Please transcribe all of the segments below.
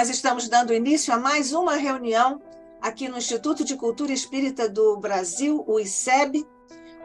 Nós estamos dando início a mais uma reunião aqui no Instituto de Cultura Espírita do Brasil, o ICEB,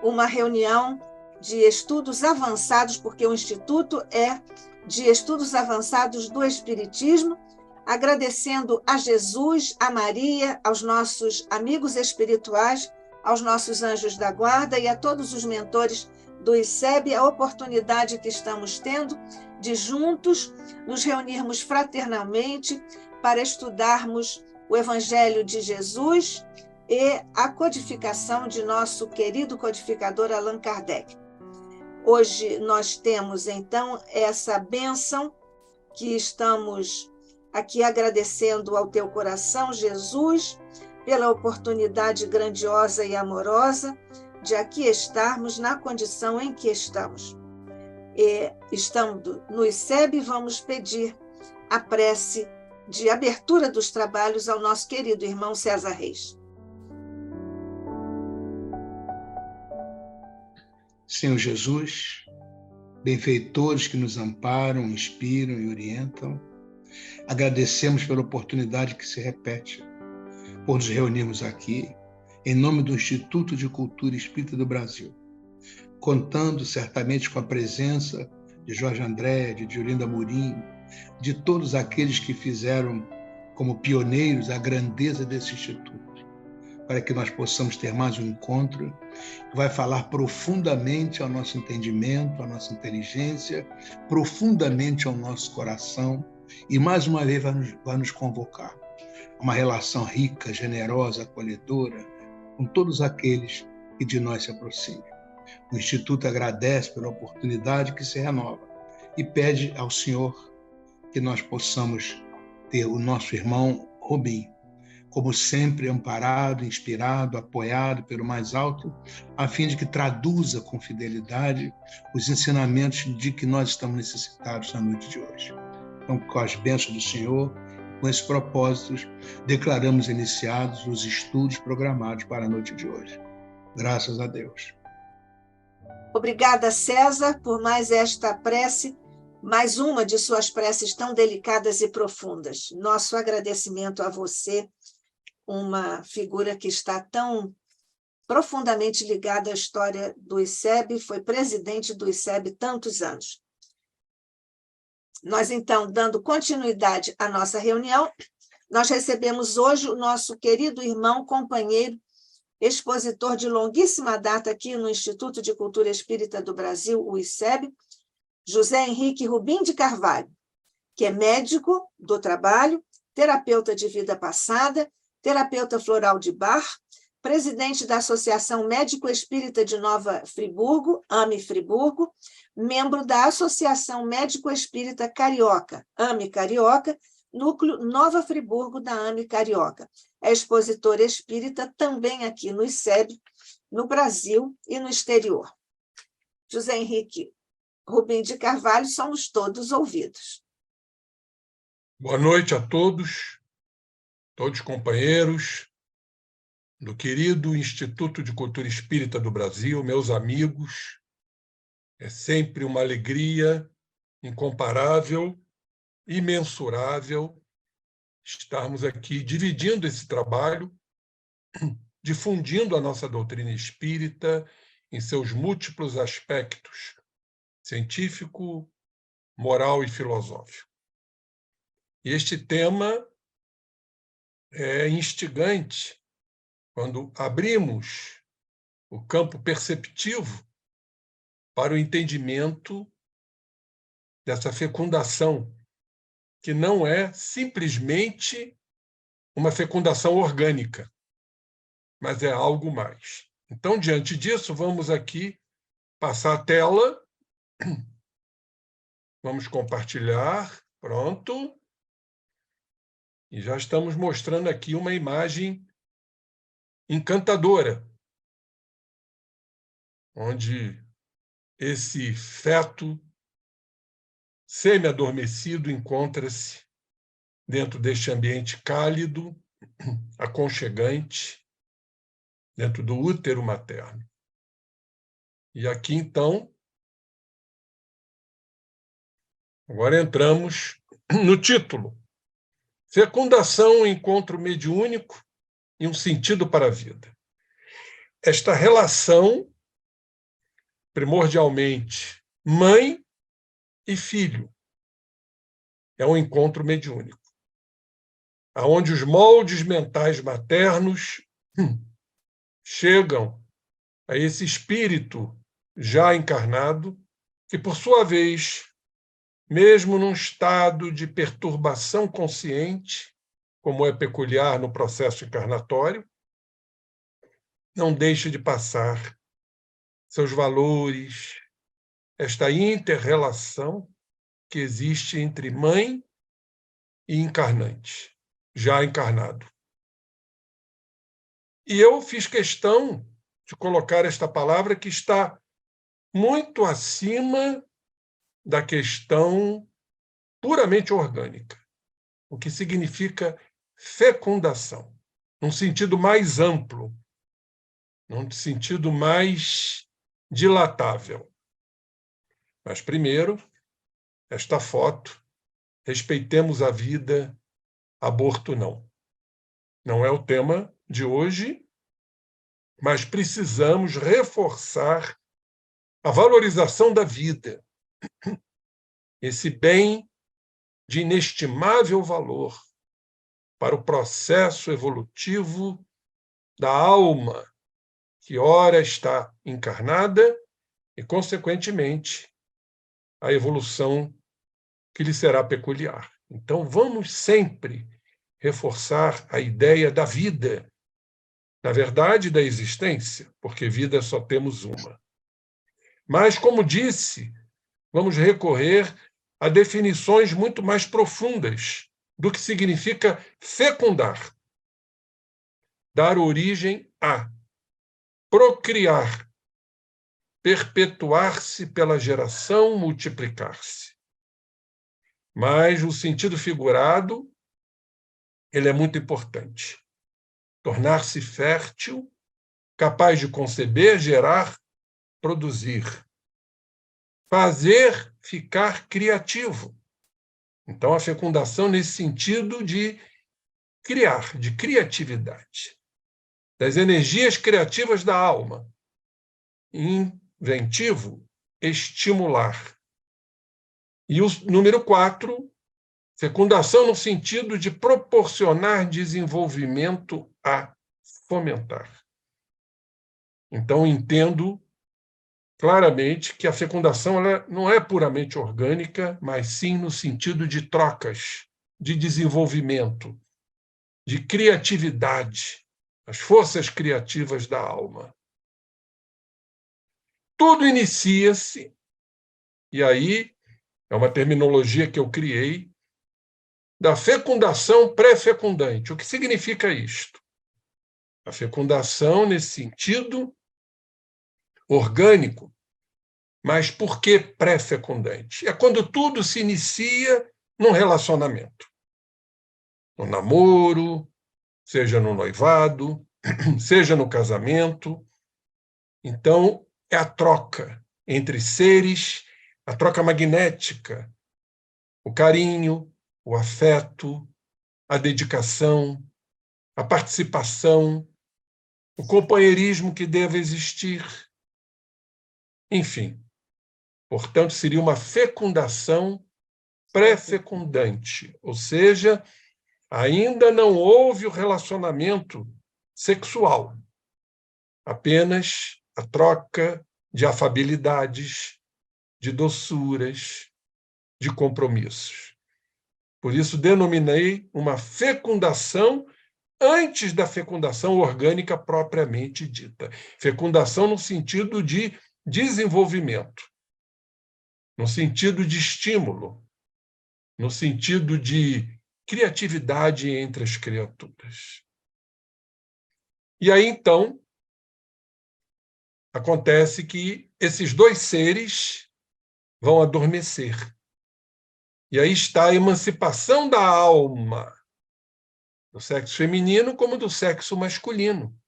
uma reunião de estudos avançados, porque o Instituto é de estudos avançados do Espiritismo, agradecendo a Jesus, a Maria, aos nossos amigos espirituais, aos nossos anjos da guarda e a todos os mentores do ICEB, a oportunidade que estamos tendo de juntos nos reunirmos fraternalmente para estudarmos o Evangelho de Jesus e a codificação de nosso querido codificador Allan Kardec. Hoje nós temos, então, essa bênção que estamos aqui agradecendo ao teu coração, Jesus, pela oportunidade grandiosa e amorosa de aqui estarmos na condição em que estamos. E, estando no ICEB, vamos pedir a prece de abertura dos trabalhos ao nosso querido irmão César Reis. Senhor Jesus, benfeitores que nos amparam, inspiram e orientam, agradecemos pela oportunidade que se repete, por nos reunirmos aqui, em nome do Instituto de Cultura Espírita do Brasil, contando certamente com a presença de Jorge André, de Diolinda Amorim, de todos aqueles que fizeram como pioneiros a grandeza desse Instituto, para que nós possamos ter mais um encontro que vai falar profundamente ao nosso entendimento, à nossa inteligência, profundamente ao nosso coração, e mais uma vez vai nos convocar a uma relação rica, generosa, acolhedora, com todos aqueles que de nós se aproximam. O Instituto agradece pela oportunidade que se renova e pede ao Senhor que nós possamos ter o nosso irmão Rubim, como sempre, amparado, inspirado, apoiado pelo mais alto, a fim de que traduza com fidelidade os ensinamentos de que nós estamos necessitados na noite de hoje. Então, com as bênçãos do Senhor, com esses propósitos, declaramos iniciados os estudos programados para a noite de hoje. Graças a Deus. Obrigada, César, por mais esta prece, mais uma de suas preces tão delicadas e profundas. Nosso agradecimento a você, uma figura que está tão profundamente ligada à história do ICEB, foi presidente do ICEB tantos anos. Nós, então, dando continuidade à nossa reunião, nós recebemos hoje o nosso querido irmão, companheiro, expositor de longuíssima data aqui no Instituto de Cultura Espírita do Brasil, o ICEB, José Henrique Rubim de Carvalho, que é médico do trabalho, terapeuta de vida passada, terapeuta floral de Bach, presidente da Associação Médico Espírita de Nova Friburgo, AME Friburgo, membro da Associação Médico Espírita Carioca, AME Carioca, núcleo Nova Friburgo da AME Carioca. É expositor espírita também aqui no ICEB, no Brasil e no exterior. José Henrique Rubim de Carvalho, somos todos ouvidos. Boa noite a todos companheiros do querido Instituto de Cultura Espírita do Brasil, meus amigos. É sempre uma alegria incomparável, imensurável, estarmos aqui dividindo esse trabalho, difundindo a nossa doutrina espírita em seus múltiplos aspectos, científico, moral e filosófico. E este tema é instigante quando abrimos o campo perceptivo para o entendimento dessa fecundação, que não é simplesmente uma fecundação orgânica, mas é algo mais. Então, diante disso, vamos aqui passar a tela, vamos compartilhar, pronto, e já estamos mostrando aqui uma imagem encantadora, onde esse feto semi-adormecido encontra-se dentro deste ambiente cálido, aconchegante, dentro do útero materno. E aqui, então, agora entramos no título. Fecundação, um encontro mediúnico e um sentido para a vida. Esta relação, primordialmente, mãe e filho, é um encontro mediúnico, onde os moldes mentais maternos chegam a esse espírito já encarnado, que, por sua vez, mesmo num estado de perturbação consciente, como é peculiar no processo encarnatório, não deixa de passar seus valores, esta inter-relação que existe entre mãe e encarnante, já encarnado. E eu fiz questão de colocar esta palavra que está muito acima da questão puramente orgânica, o que significa fecundação, num sentido mais amplo, num sentido mais dilatável. Mas, primeiro, esta foto, respeitemos a vida, aborto não. Não é o tema de hoje, mas precisamos reforçar a valorização da vida, esse bem de inestimável valor para o processo evolutivo da alma, que ora está encarnada e, consequentemente, a evolução que lhe será peculiar. Então, vamos sempre reforçar a ideia da vida, na verdade, da existência, porque vida só temos uma. Mas, como disse, vamos recorrer a definições muito mais profundas do que significa fecundar. Dar origem a, procriar, perpetuar-se pela geração, multiplicar-se. Mas o sentido figurado, ele é muito importante. Tornar-se fértil, capaz de conceber, gerar, produzir. Fazer ficar criativo. Então, a fecundação nesse sentido de criar, de criatividade. Das energias criativas da alma. Inventivo, estimular. E o número 4, fecundação no sentido de proporcionar desenvolvimento a fomentar. Então, entendo claramente que a fecundação ela não é puramente orgânica, mas sim no sentido de trocas, de desenvolvimento, de criatividade, as forças criativas da alma. Tudo inicia-se, e aí é uma terminologia que eu criei, da fecundação pré-fecundante. O que significa isto? A fecundação nesse sentido orgânico, mas por que pré-fecundante? É quando tudo se inicia num relacionamento. No namoro, seja no noivado, seja no casamento. Então, é a troca entre seres, a troca magnética, o carinho, o afeto, a dedicação, a participação, o companheirismo que deve existir. Enfim, portanto, seria uma fecundação pré-fecundante, ou seja, ainda não houve o relacionamento sexual, apenas a troca de afabilidades, de doçuras, de compromissos. Por isso, denominei uma fecundação antes da fecundação orgânica propriamente dita. Fecundação no sentido de desenvolvimento, no sentido de estímulo, no sentido de criatividade entre as criaturas. E aí, então, acontece que esses dois seres vão adormecer. E aí está a emancipação da alma, do sexo feminino como do sexo masculino,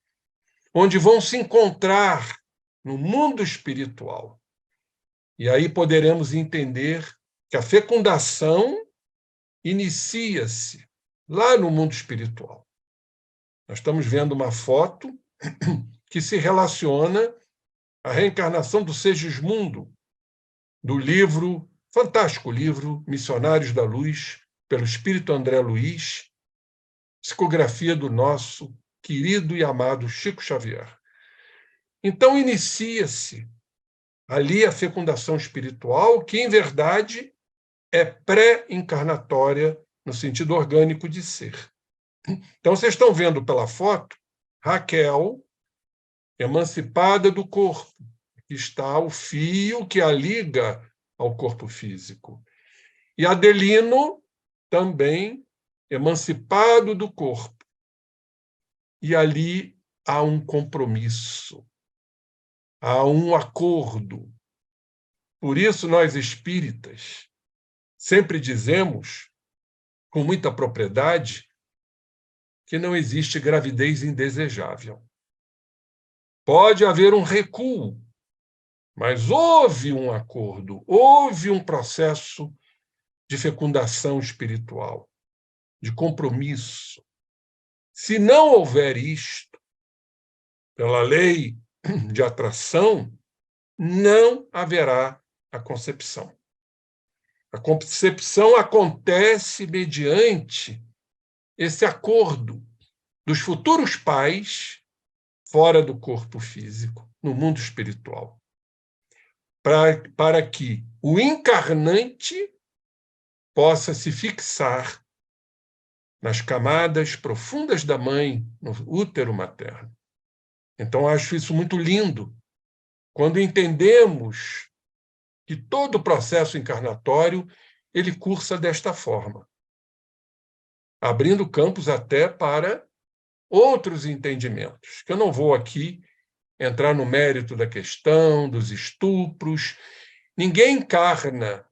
onde vão se encontrar no mundo espiritual. E aí poderemos entender que a fecundação inicia-se lá no mundo espiritual. Nós estamos vendo uma foto que se relaciona à reencarnação do Segismundo, do livro, fantástico livro, Missionários da Luz, pelo Espírito André Luiz, psicografia do nosso querido e amado Chico Xavier. Então, inicia-se ali a fecundação espiritual, que, em verdade, é pré-encarnatória no sentido orgânico de ser. Então, vocês estão vendo pela foto Raquel, emancipada do corpo, que está o fio que a liga ao corpo físico. E Adelino, também emancipado do corpo. E ali há um compromisso, há um acordo. Por isso, nós espíritas sempre dizemos, com muita propriedade, que não existe gravidez indesejável. Pode haver um recuo, mas houve um acordo, houve um processo de fecundação espiritual, de compromisso. Se não houver isto, pela lei de atração, não haverá a concepção. A concepção acontece mediante esse acordo dos futuros pais fora do corpo físico, no mundo espiritual, para que o encarnante possa se fixar nas camadas profundas da mãe, no útero materno. Então, acho isso muito lindo, quando entendemos que todo o processo encarnatório ele cursa desta forma, abrindo campos até para outros entendimentos, que eu não vou aqui entrar no mérito da questão, dos estupros. Ninguém encarna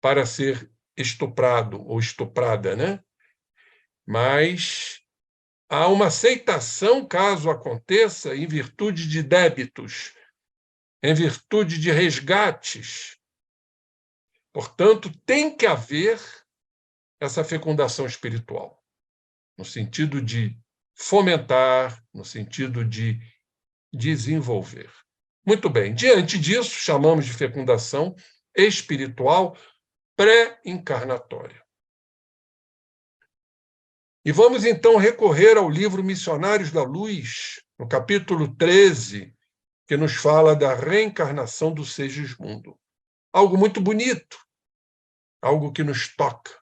para ser estuprado ou estuprada, né? Mas há uma aceitação, caso aconteça, em virtude de débitos, em virtude de resgates. Portanto, tem que haver essa fecundação espiritual, no sentido de fomentar, no sentido de desenvolver. Muito bem, diante disso, chamamos de fecundação espiritual pré-encarnatória. E vamos, então, recorrer ao livro Missionários da Luz, no capítulo 13, que nos fala da reencarnação do Segismundo. Algo muito bonito, algo que nos toca,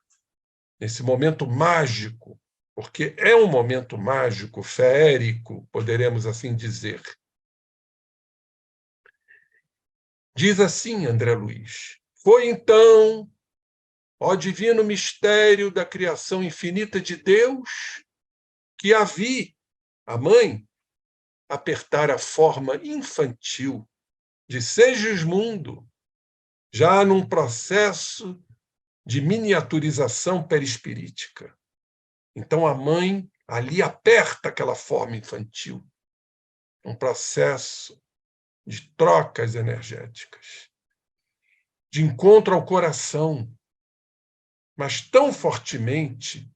nesse momento mágico, porque é um momento mágico, feérico, poderemos assim dizer. Diz assim André Luiz: foi então, ó divino mistério da criação infinita de Deus, que a vi, a mãe, apertar a forma infantil de Segismundo, já num processo de miniaturização perispirítica. Então a mãe ali aperta aquela forma infantil, um processo de trocas energéticas, de encontro ao coração, mas tão fortemente,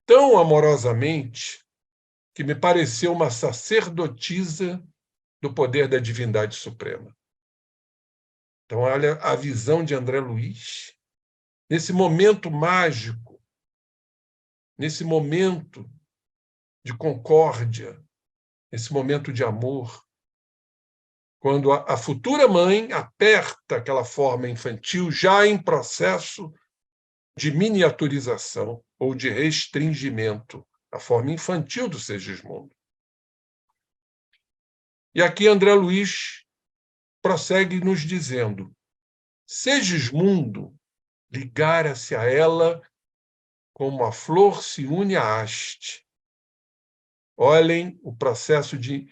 tão amorosamente, que me pareceu uma sacerdotisa do poder da divindade suprema. Então, olha a visão de André Luiz, nesse momento mágico, nesse momento de concórdia, nesse momento de amor, quando a futura mãe aperta aquela forma infantil já em processo de miniaturização ou de restringimento, a forma infantil do Segismundo. E aqui André Luiz prossegue nos dizendo: Segismundo ligara-se a ela como a flor se une à haste. Olhem o processo de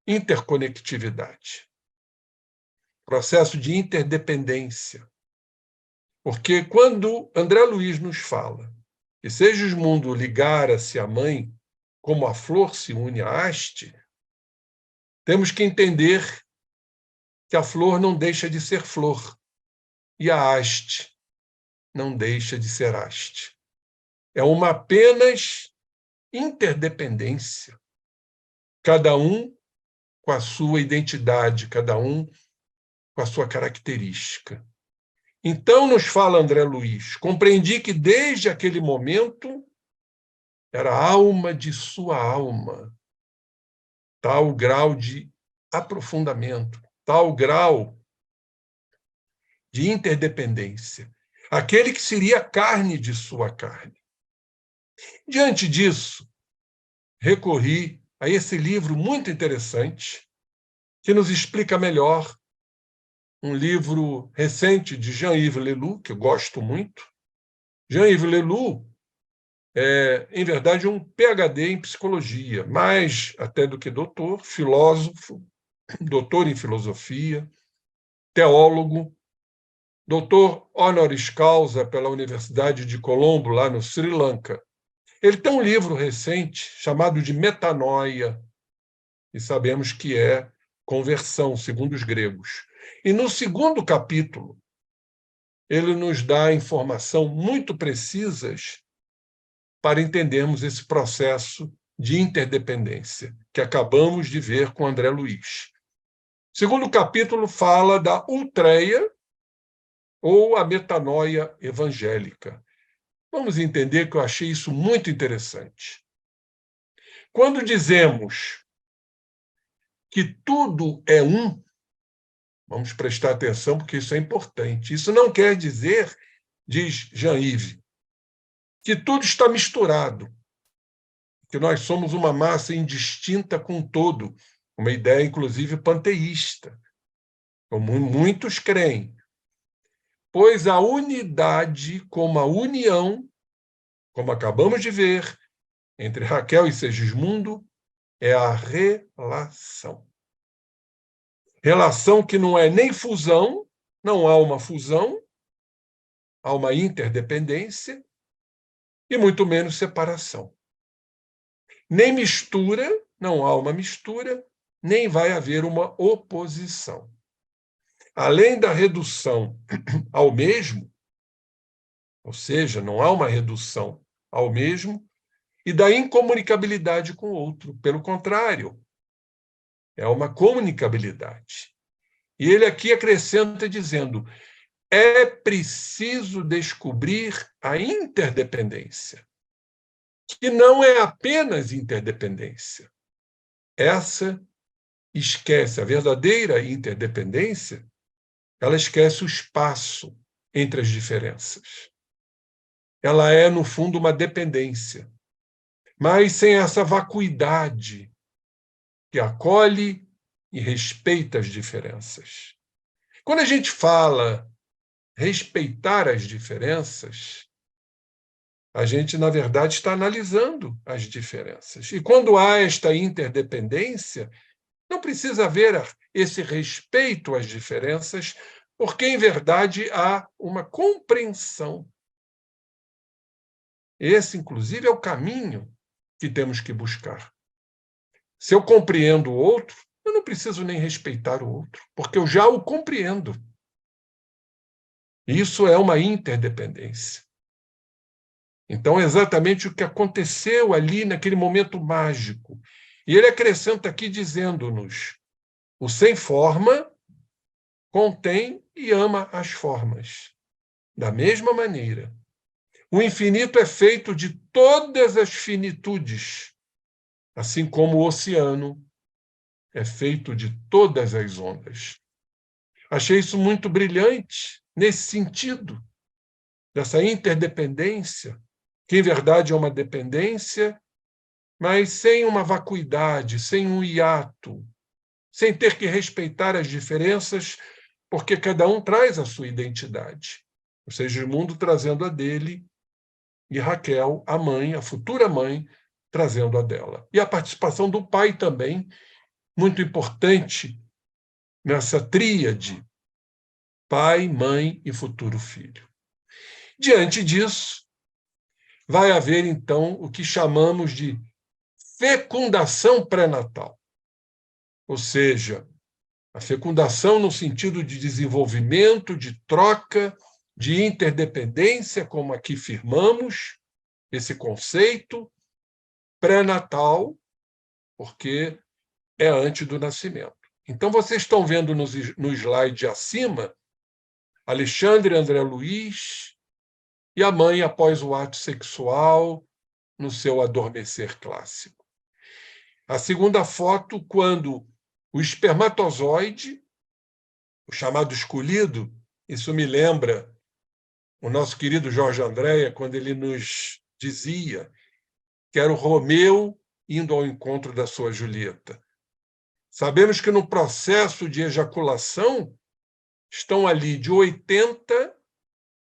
interconectividade, processo de interdependência. Porque quando André Luiz nos fala que Segismundo ligara-se à mãe como a flor se une à haste, temos que entender que a flor não deixa de ser flor e a haste não deixa de ser haste. é uma apenas interdependência. Cada um com a sua identidade, cada um com a sua característica. Então, nos fala André Luiz, compreendi que desde aquele momento era a alma de sua alma, tal grau de aprofundamento, tal grau de interdependência, aquele que seria a carne de sua carne. Diante disso, recorri a esse livro muito interessante, que nos explica melhor, um livro recente de Jean-Yves Leloup, que eu gosto muito. Jean-Yves Leloup é, em verdade, um PhD em psicologia, mais até do que doutor, filósofo, doutor em filosofia, teólogo, doutor honoris causa pela Universidade de Colombo, lá no Sri Lanka. Ele tem um livro recente chamado de Metanoia, e sabemos que é conversão, segundo os gregos. E no segundo capítulo, ele nos dá informação muito precisas para entendermos esse processo de interdependência que acabamos de ver com André Luiz. O segundo capítulo fala da ultreia ou a metanoia evangélica. Vamos entender que eu achei isso muito interessante. Quando dizemos que tudo é um, vamos prestar atenção porque isso é importante. Isso não quer dizer, diz Jean-Yves, que tudo está misturado, que nós somos uma massa indistinta com o todo, uma ideia, inclusive, panteísta, como muitos creem. Pois a unidade como a união, como acabamos de ver, entre Raquel e Segismundo, é a relação. Relação que não é nem fusão, não há uma fusão, há uma interdependência, e muito menos separação. Nem mistura, não há uma mistura, nem vai haver uma oposição. Além da redução ao mesmo, ou seja, não há uma redução ao mesmo, e da incomunicabilidade com o outro. Pelo contrário, é uma comunicabilidade. E ele aqui acrescenta dizendo: é preciso descobrir a interdependência, que não é apenas interdependência. Essa esquece a verdadeira interdependência, ela esquece o espaço entre as diferenças. Ela é, no fundo, uma dependência, mas sem essa vacuidade que acolhe e respeita as diferenças. Quando a gente fala respeitar as diferenças, a gente, na verdade, está analisando as diferenças. E quando há esta interdependência, não precisa haver esse respeito às diferenças, porque, em verdade, há uma compreensão. Esse, inclusive, é o caminho que temos que buscar. Se eu compreendo o outro, eu não preciso nem respeitar o outro, porque eu já o compreendo. Isso é uma interdependência. Então, é exatamente o que aconteceu ali naquele momento mágico. E ele acrescenta aqui dizendo-nos: o sem forma contém e ama as formas. Da mesma maneira, o infinito é feito de todas as finitudes, assim como o oceano é feito de todas as ondas. Achei isso muito brilhante nesse sentido, dessa interdependência, que em verdade é uma dependência, mas sem uma vacuidade, sem um hiato, sem ter que respeitar as diferenças, porque cada um traz a sua identidade. Ou seja, o mundo trazendo a dele, e Raquel, a mãe, a futura mãe, trazendo a dela. E a participação do pai também, muito importante nessa tríade, pai, mãe e futuro filho. Diante disso, vai haver, então, o que chamamos de fecundação pré-natal. Ou seja, a fecundação no sentido de desenvolvimento, de troca, de interdependência, como aqui firmamos, esse conceito pré-natal, porque é antes do nascimento. Então, vocês estão vendo no slide acima Alexandre André Luiz e a mãe após o ato sexual no seu adormecer clássico. A segunda foto, quando o espermatozoide, o chamado escolhido, isso me lembra o nosso querido Jorge Andréa, quando ele nos dizia que era o Romeu indo ao encontro da sua Julieta. Sabemos que no processo de ejaculação estão ali de 80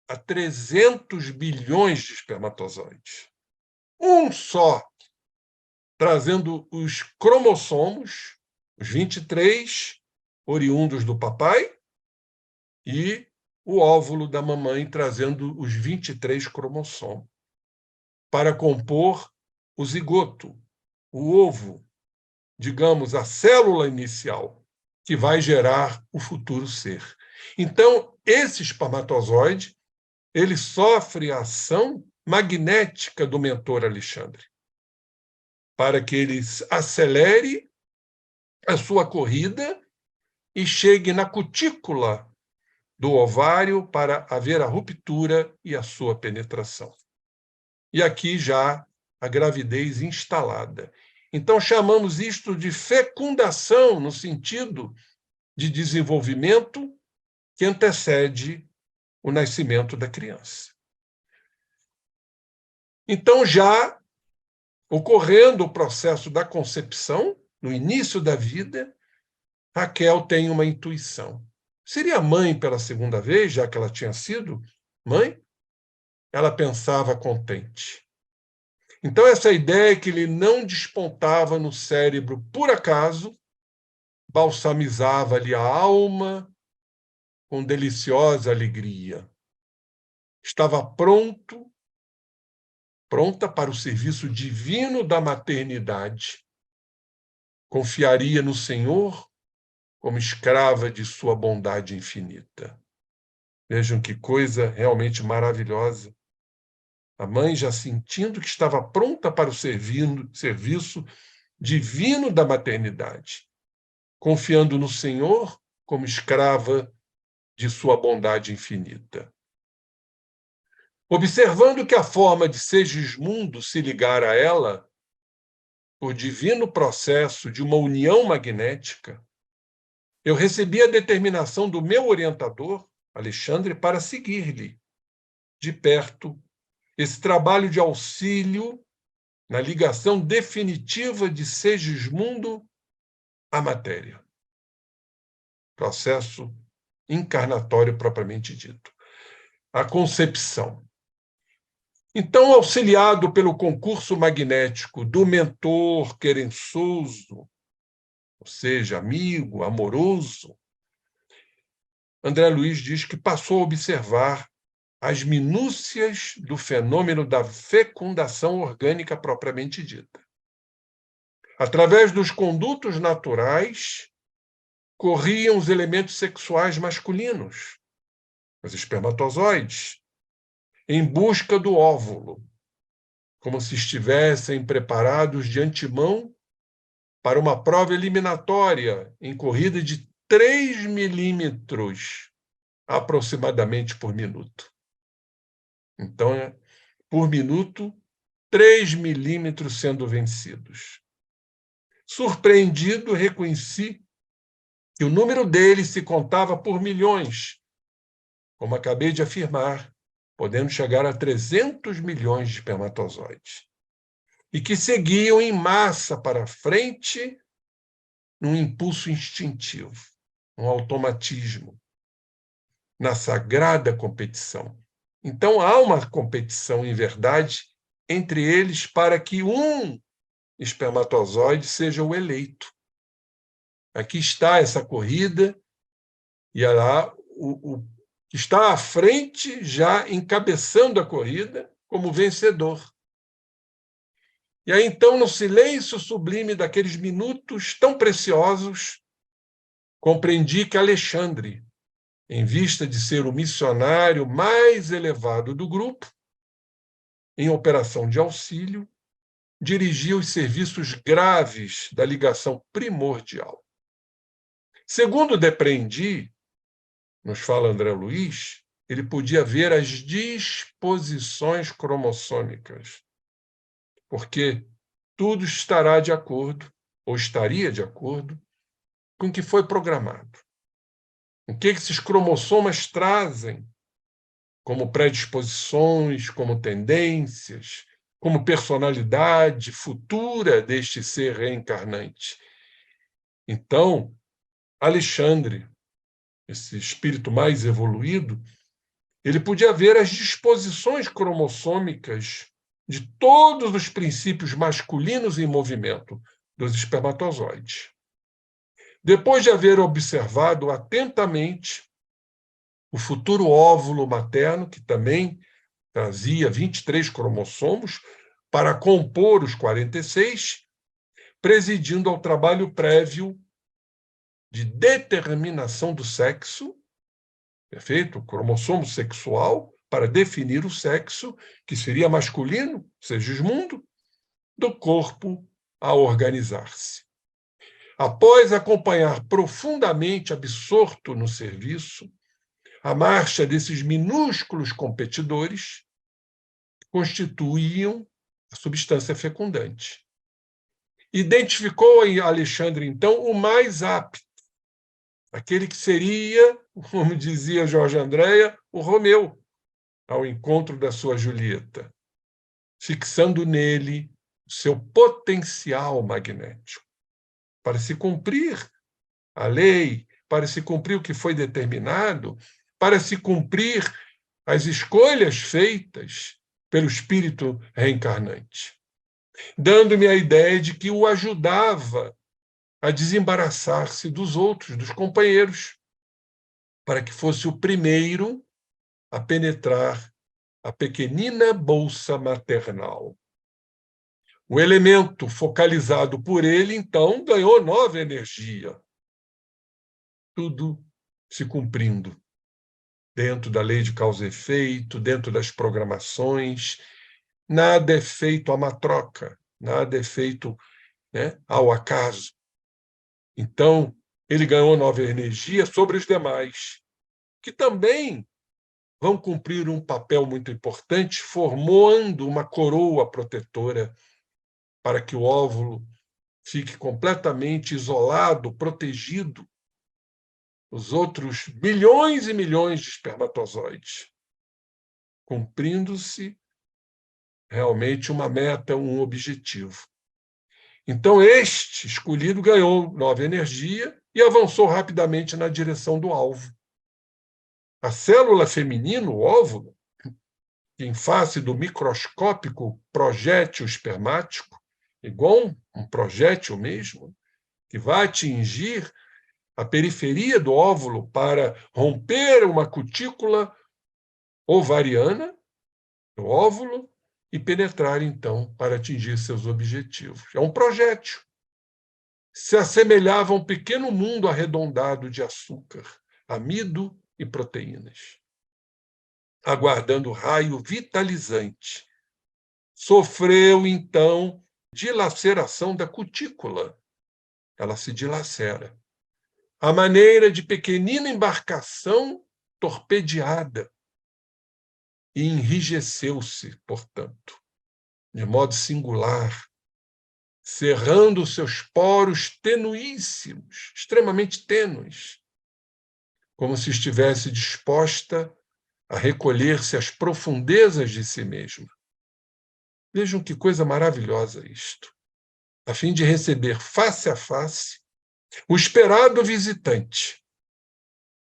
a 300 bilhões de espermatozoides. Um só, trazendo os cromossomos, os 23, oriundos do papai, e o óvulo da mamãe, trazendo os 23 cromossomos, para compor o zigoto, o ovo, digamos, a célula inicial, que vai gerar o futuro ser. Então, esse espermatozoide, ele sofre a ação magnética do mentor Alexandre, para que ele acelere a sua corrida e chegue na cutícula do ovário para haver a ruptura e a sua penetração. E aqui já a gravidez instalada. Então, chamamos isto de fecundação, no sentido de desenvolvimento que antecede o nascimento da criança. Então, já ocorrendo o processo da concepção, no início da vida, Raquel tem uma intuição. Seria mãe pela segunda vez, já que ela tinha sido mãe? Ela pensava contente. Então, essa ideia que ele não despontava no cérebro por acaso, balsamizava-lhe a alma com deliciosa alegria. Estava pronta para o serviço divino da maternidade. Confiaria no Senhor como escrava de sua bondade infinita. Vejam que coisa realmente maravilhosa. A mãe já sentindo que estava pronta para o serviço divino da maternidade, confiando no Senhor como escrava de sua bondade infinita. Observando que a forma de Segismundo se ligar a ela, por divino processo de uma união magnética, eu recebi a determinação do meu orientador, Alexandre, para seguir-lhe de perto esse trabalho de auxílio na ligação definitiva de Segismundo à matéria. Processo encarnatório propriamente dito. A concepção. Então, auxiliado pelo concurso magnético do mentor querençoso, ou seja, amigo, amoroso, André Luiz diz que passou a observar as minúcias do fenômeno da fecundação orgânica propriamente dita. Através dos condutos naturais, corriam os elementos sexuais masculinos, os espermatozoides, em busca do óvulo, como se estivessem preparados de antemão para uma prova eliminatória em corrida de 3 milímetros, aproximadamente por minuto. Então, por minuto, 3 milímetros sendo vencidos. Surpreendido, reconheci que o número deles se contava por milhões, como acabei de afirmar, podendo chegar a 300 milhões de espermatozoides, e que seguiam em massa para frente num impulso instintivo, um automatismo, na sagrada competição. Então, há uma competição, em verdade, entre eles para que um espermatozoide seja o eleito. Aqui está essa corrida, e lá o que está à frente, já encabeçando a corrida, como vencedor. E aí, então, no silêncio sublime daqueles minutos tão preciosos, compreendi que Alexandre, em vista de ser o missionário mais elevado do grupo, em operação de auxílio, dirigia os serviços graves da ligação primordial. Segundo depreendi, nos fala André Luiz, ele podia ver as disposições cromossômicas, porque tudo estará de acordo, ou estaria de acordo, com o que foi programado. O que esses cromossomas trazem como predisposições, como tendências, como personalidade futura deste ser reencarnante. Então, Alexandre, esse espírito mais evoluído, ele podia ver as disposições cromossômicas de todos os princípios masculinos em movimento dos espermatozoides. Depois de haver observado atentamente o futuro óvulo materno, que também trazia 23 cromossomos, para compor os 46, presidindo ao trabalho prévio de determinação do sexo, perfeito? O cromossomo sexual, para definir o sexo, que seria masculino, Segismundo, do corpo a organizar-se. Após acompanhar profundamente, absorto no serviço, a marcha desses minúsculos competidores, constituíam a substância fecundante. Identificou em Alexandre, então, o mais apto, aquele que seria, como dizia Jorge Andréa, o Romeu, ao encontro da sua Julieta, fixando nele o seu potencial magnético, para se cumprir a lei, para se cumprir o que foi determinado, para se cumprir as escolhas feitas pelo espírito reencarnante, dando-me a ideia de que o ajudava a desembaraçar-se dos outros, dos companheiros, para que fosse o primeiro a penetrar a pequenina bolsa maternal. O elemento focalizado por ele, então, ganhou nova energia. Tudo se cumprindo dentro da lei de causa e efeito, dentro das programações. Nada é feito à matroca, nada é feito, né, ao acaso. Então, ele ganhou nova energia sobre os demais, que também vão cumprir um papel muito importante, formando uma coroa protetora para que o óvulo fique completamente isolado, protegido dos outros bilhões e milhões de espermatozoides, cumprindo-se realmente uma meta, um objetivo. Então, este escolhido ganhou nova energia e avançou rapidamente na direção do alvo. A célula feminina, o óvulo, que em face do microscópico projétil espermático, igual um projétil mesmo, que vai atingir a periferia do óvulo para romper uma cutícula ovariana do óvulo e penetrar, então, para atingir seus objetivos. É um projétil. Se assemelhava a um pequeno mundo arredondado de açúcar, amido e proteínas, aguardando o raio vitalizante. Sofreu, então, dilaceração da cutícula. Ela se dilacera. A maneira de pequenina embarcação torpedeada. E enrijeceu-se, portanto, de modo singular, cerrando seus poros tenuíssimos, extremamente tênues, como se estivesse disposta a recolher-se às profundezas de si mesma. Vejam que coisa maravilhosa isto. A fim de receber face a face o esperado visitante,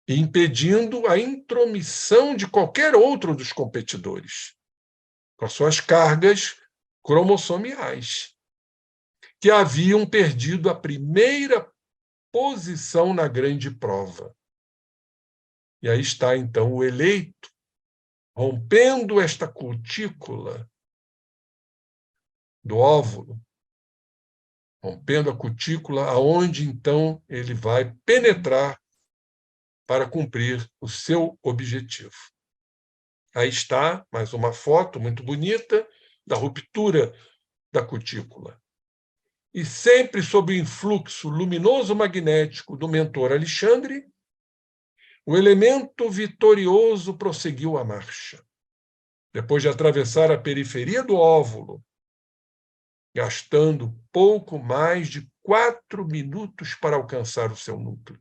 e impedindo a intromissão de qualquer outro dos competidores, com as suas cargas cromossomiais, que haviam perdido a primeira posição na grande prova. E aí está, então, o eleito, rompendo esta cutícula do óvulo, rompendo a cutícula, aonde, então, ele vai penetrar para cumprir o seu objetivo. Aí está mais uma foto muito bonita da ruptura da cutícula. E sempre sob o influxo luminoso magnético do mentor Alexandre, o elemento vitorioso prosseguiu a marcha. Depois de atravessar a periferia do óvulo, gastando pouco mais de 4 minutos para alcançar o seu núcleo.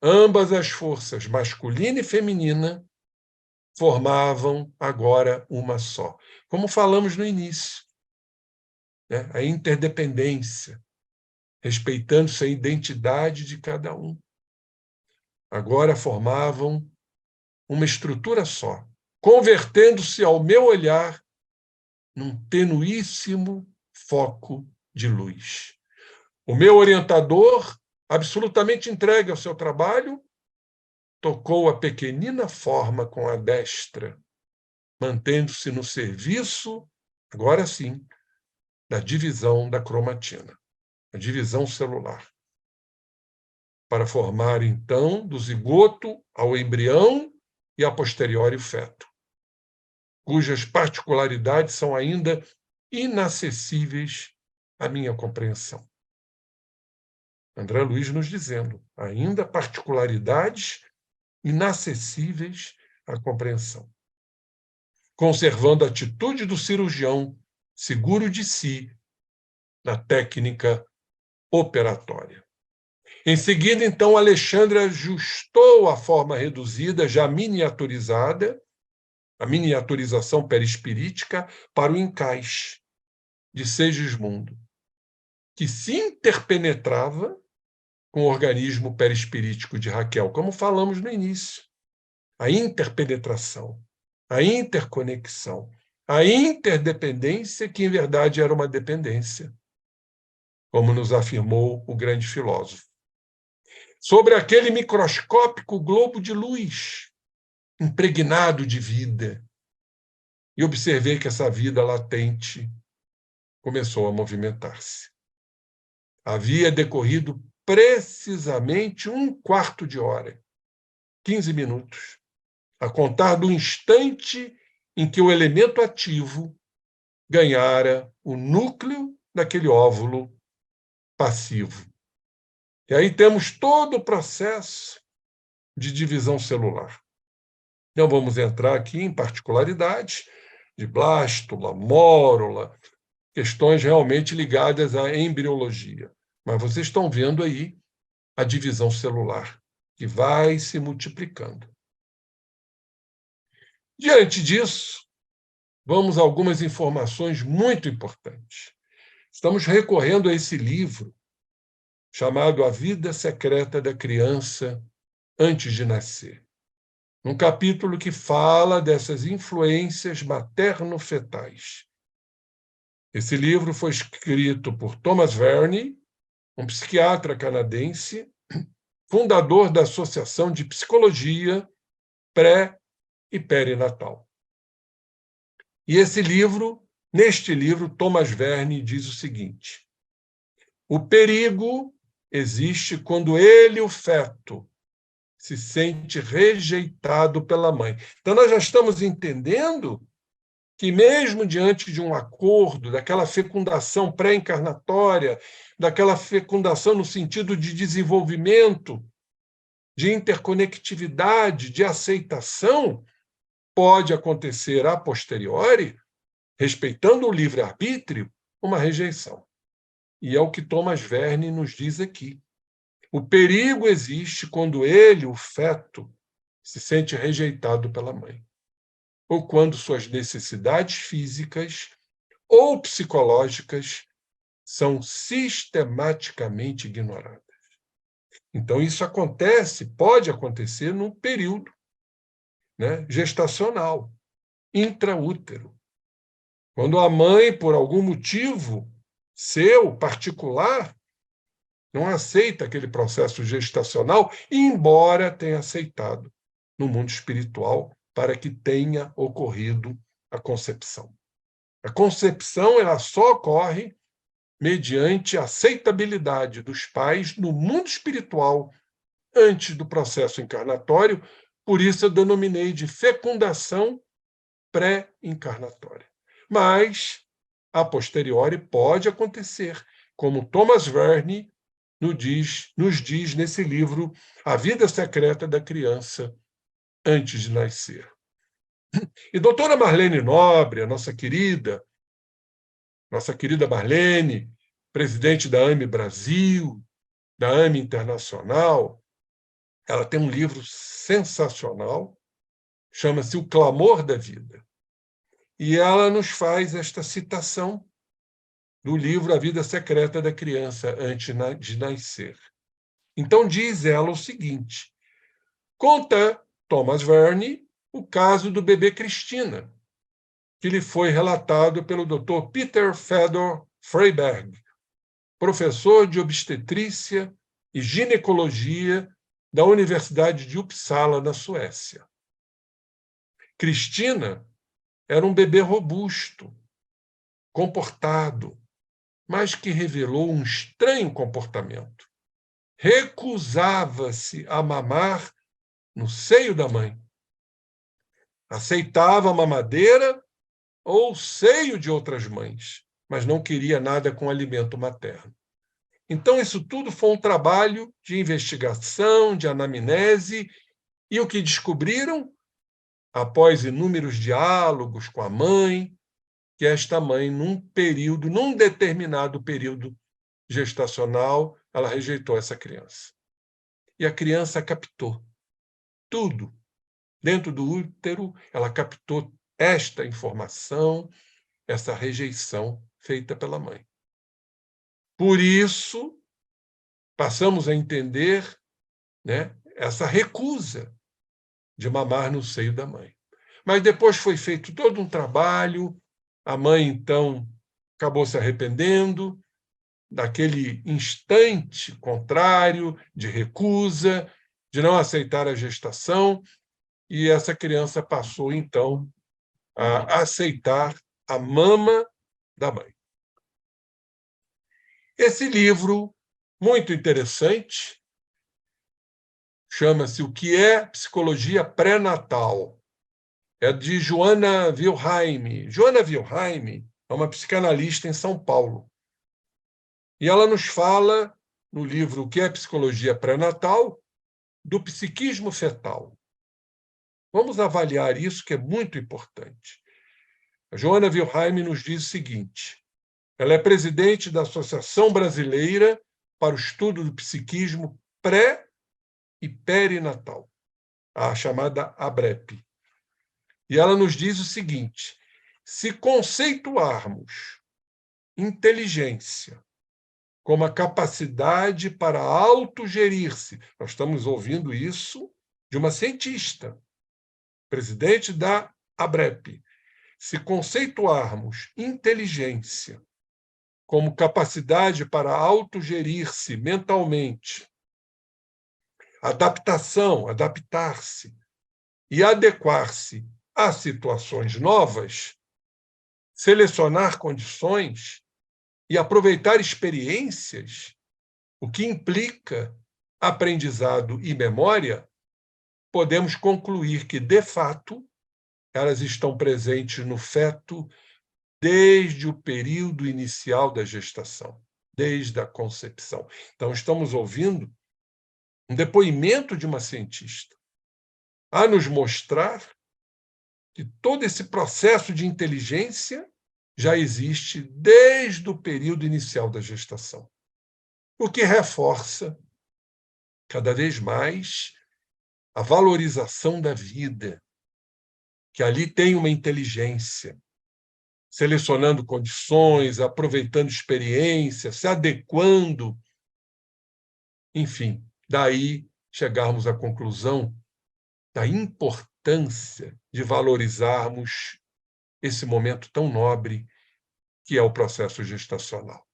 Ambas as forças, masculina e feminina, formavam agora uma só. Como falamos no início, né? A interdependência, respeitando-se a identidade de cada um. Agora formavam uma estrutura só, convertendo-se, ao meu olhar, num tenuíssimo foco de luz. O meu orientador, absolutamente entregue ao seu trabalho, tocou a pequenina forma com a destra, mantendo-se no serviço, agora sim, da divisão da cromatina, a divisão celular, para formar, então, do zigoto ao embrião e a posteriori o feto, cujas particularidades são ainda inacessíveis à minha compreensão. André Luiz nos dizendo, ainda particularidades inacessíveis à compreensão. Conservando a atitude do cirurgião, seguro de si, na técnica operatória. Em seguida, então, Alexandre ajustou a forma reduzida, já miniaturizada, a miniaturização perispirítica, para o encaixe de Segismundo, que se interpenetrava com o organismo perispirítico de Raquel, como falamos no início. A interpenetração, a interconexão, a interdependência, que em verdade era uma dependência, como nos afirmou o grande filósofo. Sobre aquele microscópico globo de luz, impregnado de vida, e observei que essa vida latente começou a movimentar-se. Havia decorrido precisamente 1/4 de hora, 15 minutos, a contar do instante em que o elemento ativo ganhara o núcleo daquele óvulo passivo. E aí temos todo o processo de divisão celular. Não vamos entrar aqui em particularidades de blástula, mórula, questões realmente ligadas à embriologia. Mas vocês estão vendo aí a divisão celular, que vai se multiplicando. Diante disso, vamos a algumas informações muito importantes. Estamos recorrendo a esse livro, chamado A Vida Secreta da Criança Antes de Nascer. Um capítulo que fala dessas influências materno-fetais. Esse livro foi escrito por Thomas Verne, um psiquiatra canadense, fundador da Associação de Psicologia Pré- e Perinatal. E neste livro, Thomas Verne diz o seguinte: o perigo existe quando ele, o feto, se sente rejeitado pela mãe. Então, nós já estamos entendendo que, mesmo diante de um acordo, daquela fecundação pré-encarnatória, daquela fecundação no sentido de desenvolvimento, de interconectividade, de aceitação, pode acontecer a posteriori, respeitando o livre-arbítrio, uma rejeição. E é o que Thomas Verne nos diz aqui. O perigo existe quando ele, o feto, se sente rejeitado pela mãe, ou quando suas necessidades físicas ou psicológicas são sistematicamente ignoradas. Então, isso pode acontecer num período, né, gestacional, intraútero. Quando a mãe, por algum motivo seu, particular, não aceita aquele processo gestacional, embora tenha aceitado no mundo espiritual para que tenha ocorrido a concepção. A concepção ela só ocorre mediante a aceitabilidade dos pais no mundo espiritual antes do processo encarnatório, Por isso eu denominei de fecundação pré-encarnatória. Mas, a posteriori, pode acontecer, como Thomas Verne nos diz nesse livro A Vida Secreta da Criança Antes de Nascer. E doutora Marlene Nobre, a nossa querida Marlene, presidente da AME Brasil, da AME Internacional, ela tem um livro sensacional, chama-se O Clamor da Vida. E ela nos faz esta citação do livro A Vida Secreta da Criança Antes de Nascer. Então diz ela o seguinte: conta Thomas Verne o caso do bebê Cristina, que lhe foi relatado pelo Dr. Peter Fedor Freiberg, professor de obstetrícia e ginecologia da Universidade de Uppsala, na Suécia. Cristina era um bebê robusto, comportado, mas que revelou um estranho comportamento. Recusava-se a mamar no seio da mãe. Aceitava a mamadeira ou o seio de outras mães, mas não queria nada com alimento materno. Então, isso tudo foi um trabalho de investigação, de anamnese, e o que descobriram, após inúmeros diálogos com a mãe, que esta mãe, num determinado período gestacional, ela rejeitou essa criança. E a criança captou tudo. Dentro do útero, ela captou esta informação, essa rejeição feita pela mãe. Por isso, passamos a entender, né, essa recusa de mamar no seio da mãe. Mas depois foi feito todo um trabalho, a mãe, então, acabou se arrependendo daquele instante contrário de recusa, de não aceitar a gestação, e essa criança passou, então, a aceitar a mama da mãe. Esse livro, muito interessante, chama-se O que é Psicologia Pré-Natal. É de Joana Wilhelm. Joana Wilhelm é uma psicanalista em São Paulo. E ela nos fala, no livro O que é Psicologia Pré-Natal, do psiquismo fetal. Vamos avaliar isso, que é muito importante. A Joana Wilhelm nos diz o seguinte: ela é presidente da Associação Brasileira para o Estudo do Psiquismo Pré- e Perinatal, a chamada ABREP. E ela nos diz o seguinte: se conceituarmos inteligência como a capacidade para autogerir-se, nós estamos ouvindo isso de uma cientista, presidente da ABREP, se conceituarmos inteligência como capacidade para autogerir-se mentalmente, adaptar-se e adequar-se a situações novas, selecionar condições e aproveitar experiências, o que implica aprendizado e memória, podemos concluir que, de fato, elas estão presentes no feto desde o período inicial da gestação, desde a concepção. Então, estamos ouvindo um depoimento de uma cientista a nos mostrar que todo esse processo de inteligência já existe desde o período inicial da gestação, o que reforça cada vez mais a valorização da vida, que ali tem uma inteligência, selecionando condições, aproveitando experiências, se adequando. Enfim, daí chegarmos à conclusão da importância de valorizarmos esse momento tão nobre que é o processo gestacional.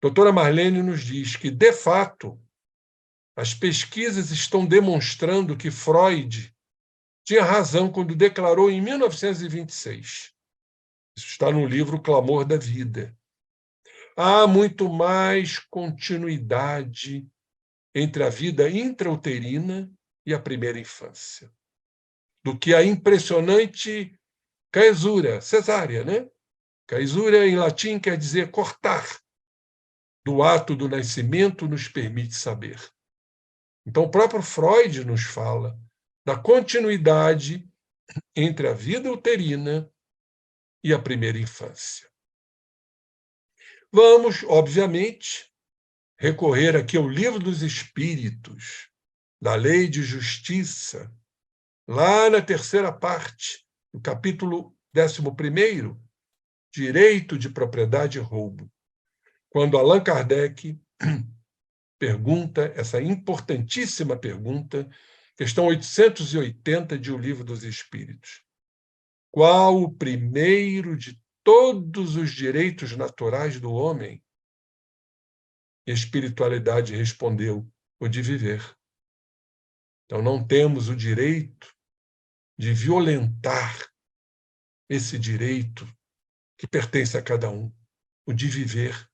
Doutora Marlene nos diz que, de fato, as pesquisas estão demonstrando que Freud tinha razão quando declarou em 1926, isso está no livro O Clamor da Vida, há muito mais continuidade entre a vida intrauterina e a primeira infância, do que a impressionante caesura, cesárea, né? Caesura, em latim, quer dizer cortar. Do ato do nascimento nos permite saber. Então, o próprio Freud nos fala da continuidade entre a vida uterina e a primeira infância. Vamos, obviamente, recorrer aqui ao Livro dos Espíritos, da Lei de Justiça, lá na terceira parte, no capítulo 11º, Direito de Propriedade e Roubo, quando Allan Kardec pergunta essa importantíssima pergunta, questão 880 de O Livro dos Espíritos. Qual o primeiro de todos os direitos naturais do homem? E a espiritualidade respondeu: o de viver. Então não temos o direito de violentar esse direito que pertence a cada um, o de viver.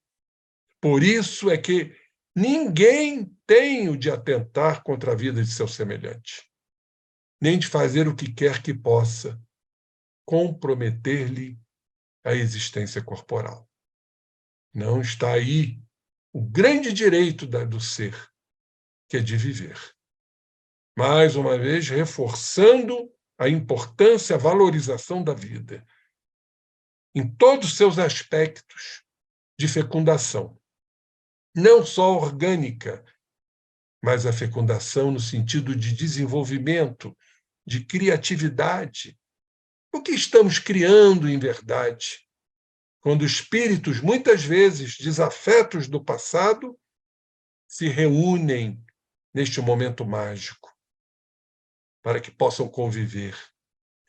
Por isso é que ninguém tem o de atentar contra a vida de seu semelhante, nem de fazer o que quer que possa comprometer-lhe a existência corporal. Não está aí o grande direito do ser, que é de viver. Mais uma vez, reforçando a importância, a valorização da vida, em todos os seus aspectos de fecundação. Não só orgânica, mas a fecundação no sentido de desenvolvimento, de criatividade. O que estamos criando em verdade? Quando espíritos, muitas vezes desafetos do passado, se reúnem neste momento mágico para que possam conviver.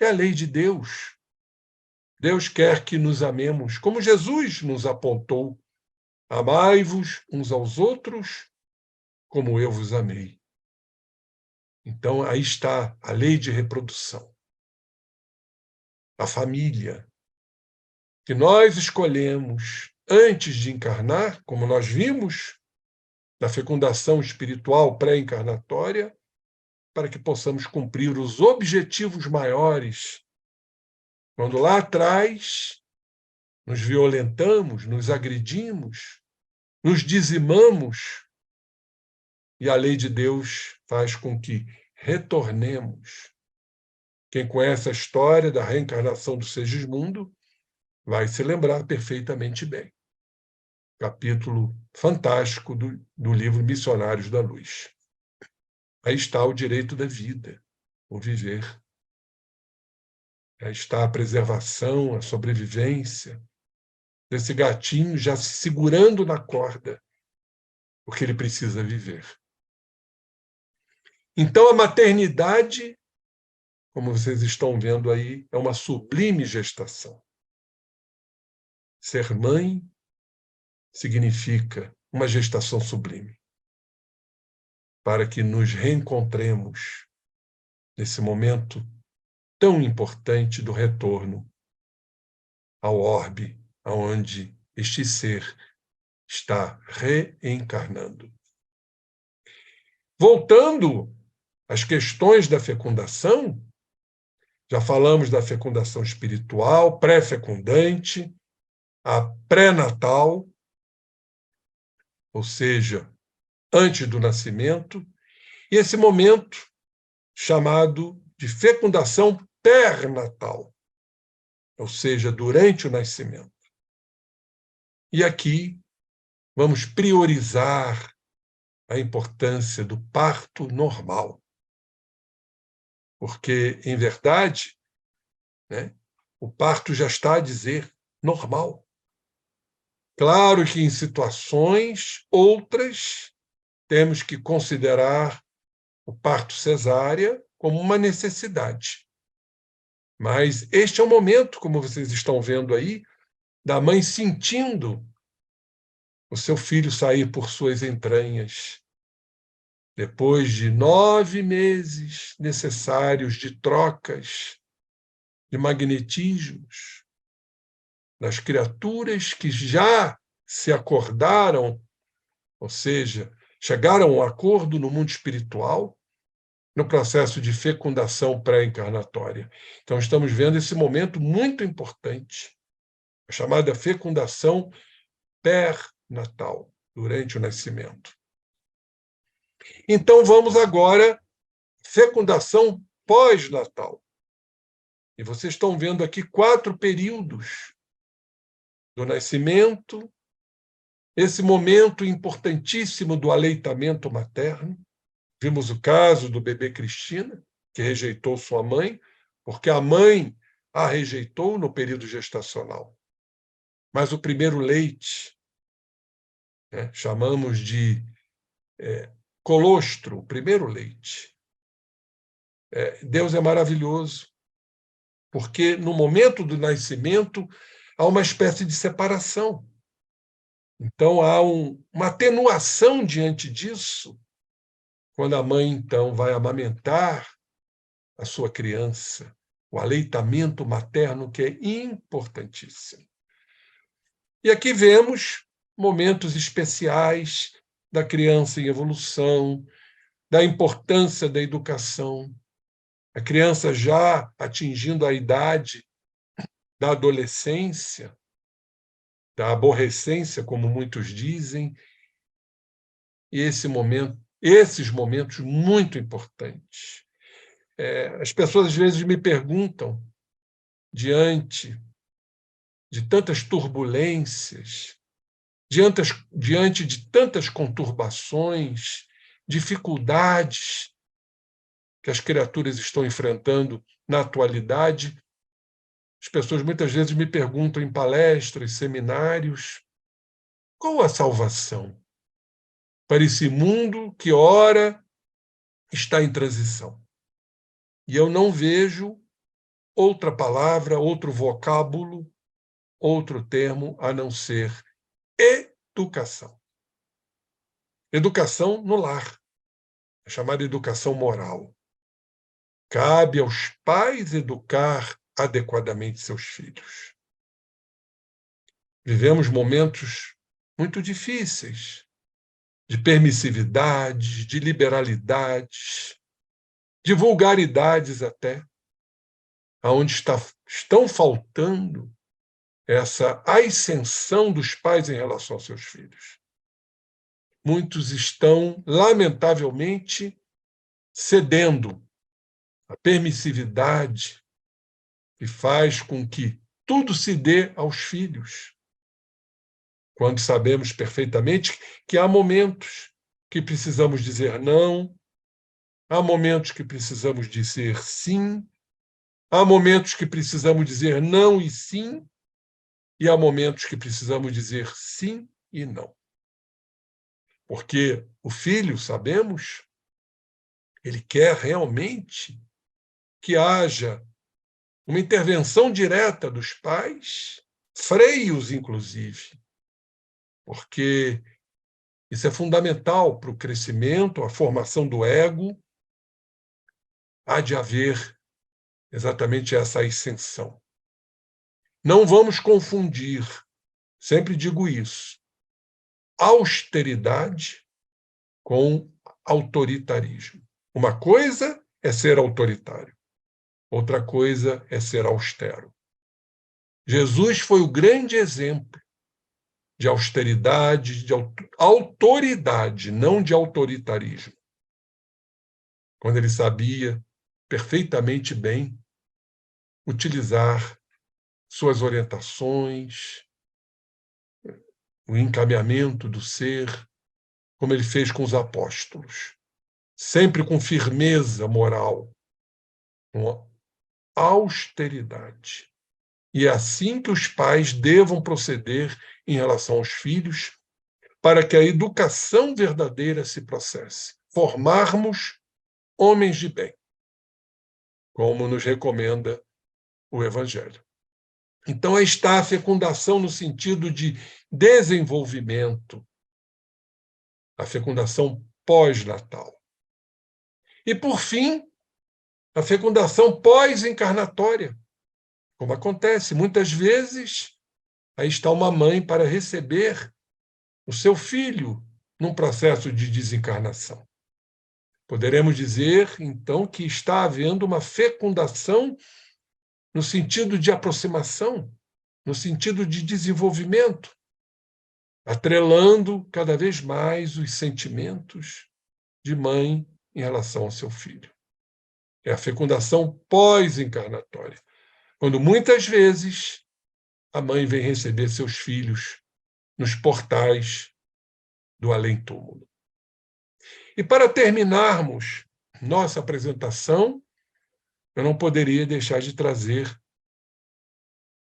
É a lei de Deus. Deus quer que nos amemos, como Jesus nos apontou. Amai-vos uns aos outros, como eu vos amei. Então, aí está a lei de reprodução. A família, que nós escolhemos antes de encarnar, como nós vimos na fecundação espiritual pré-encarnatória, para que possamos cumprir os objetivos maiores. Quando lá atrás nos violentamos, nos agredimos, nos dizimamos, e a lei de Deus faz com que retornemos. Quem conhece a história da reencarnação do Segismundo vai se lembrar perfeitamente bem. Capítulo fantástico do livro Missionários da Luz. Aí está o direito da vida, o viver. Aí está a preservação, a sobrevivência desse gatinho já se segurando na corda, porque ele precisa viver. Então, a maternidade, como vocês estão vendo aí, é uma sublime gestação. Ser mãe significa uma gestação sublime, para que nos reencontremos nesse momento tão importante do retorno ao orbe, aonde este ser está reencarnando. Voltando às questões da fecundação, já falamos da fecundação espiritual, pré-fecundante, a pré-natal, ou seja, antes do nascimento, e esse momento chamado de fecundação pernatal, ou seja, durante o nascimento. E aqui vamos priorizar a importância do parto normal, porque, em verdade, né, o parto já está a dizer normal. Claro que em situações outras temos que considerar o parto cesárea como uma necessidade. Mas este é o momento, como vocês estão vendo aí, da mãe sentindo o seu filho sair por suas entranhas, depois de 9 meses necessários de trocas, de magnetismos, das criaturas que já se acordaram, ou seja, chegar a um acordo no mundo espiritual, no processo de fecundação pré-encarnatória. Então, estamos vendo esse momento muito importante, a chamada fecundação pernatal, durante o nascimento. Então, vamos agora, fecundação pós-natal. E vocês estão vendo aqui 4 períodos do nascimento, esse momento importantíssimo do aleitamento materno. Vimos o caso do bebê Cristina, que rejeitou sua mãe, porque a mãe a rejeitou no período gestacional. Mas o primeiro leite, chamamos de colostro, o primeiro leite. Deus é maravilhoso, porque no momento do nascimento há uma espécie de separação. Então há uma atenuação diante disso, quando a mãe, então, vai amamentar a sua criança, o aleitamento materno, que é importantíssimo. E aqui vemos momentos especiais da criança em evolução, da importância da educação, a criança já atingindo a idade da adolescência, da aborrecência, como muitos dizem, e esses momentos muito importantes. As pessoas às vezes me perguntam, diante de tantas turbulências, diante de tantas conturbações, dificuldades que as criaturas estão enfrentando na atualidade, as pessoas muitas vezes me perguntam em palestras, seminários, qual a salvação para esse mundo que ora está em transição? E eu não vejo outra palavra, outro vocábulo, outro termo a não ser educação. Educação no lar, a chamada educação moral. Cabe aos pais educar adequadamente seus filhos. Vivemos momentos muito difíceis, de permissividade, de liberalidades, de vulgaridades até, onde estão faltando essa ascensão dos pais em relação aos seus filhos. Muitos estão, lamentavelmente, cedendo à permissividade que faz com que tudo se dê aos filhos, quando sabemos perfeitamente que há momentos que precisamos dizer não, há momentos que precisamos dizer sim, há momentos que precisamos dizer não e sim, e há momentos que precisamos dizer sim e não. Porque o filho, sabemos, ele quer realmente que haja uma intervenção direta dos pais, freios, inclusive, porque isso é fundamental para o crescimento, a formação do ego. Há de haver exatamente essa ascensão. Não vamos confundir, sempre digo isso, austeridade com autoritarismo. Uma coisa é ser autoritário, outra coisa é ser austero. Jesus foi o grande exemplo de austeridade, de autoridade, não de autoritarismo. Quando ele sabia perfeitamente bem utilizar suas orientações, o encaminhamento do ser, como ele fez com os apóstolos, sempre com firmeza moral, com austeridade. E é assim que os pais devam proceder em relação aos filhos, para que a educação verdadeira se processe. Formarmos homens de bem, como nos recomenda o Evangelho. Então, aí está a fecundação no sentido de desenvolvimento, a fecundação pós-natal. E, por fim, a fecundação pós-encarnatória, como acontece muitas vezes, aí está uma mãe para receber o seu filho num processo de desencarnação. Poderemos dizer, então, que está havendo uma fecundação no sentido de aproximação, no sentido de desenvolvimento, atrelando cada vez mais os sentimentos de mãe em relação ao seu filho. É a fecundação pós-encarnatória, quando muitas vezes a mãe vem receber seus filhos nos portais do além-túmulo. E para terminarmos nossa apresentação, eu não poderia deixar de trazer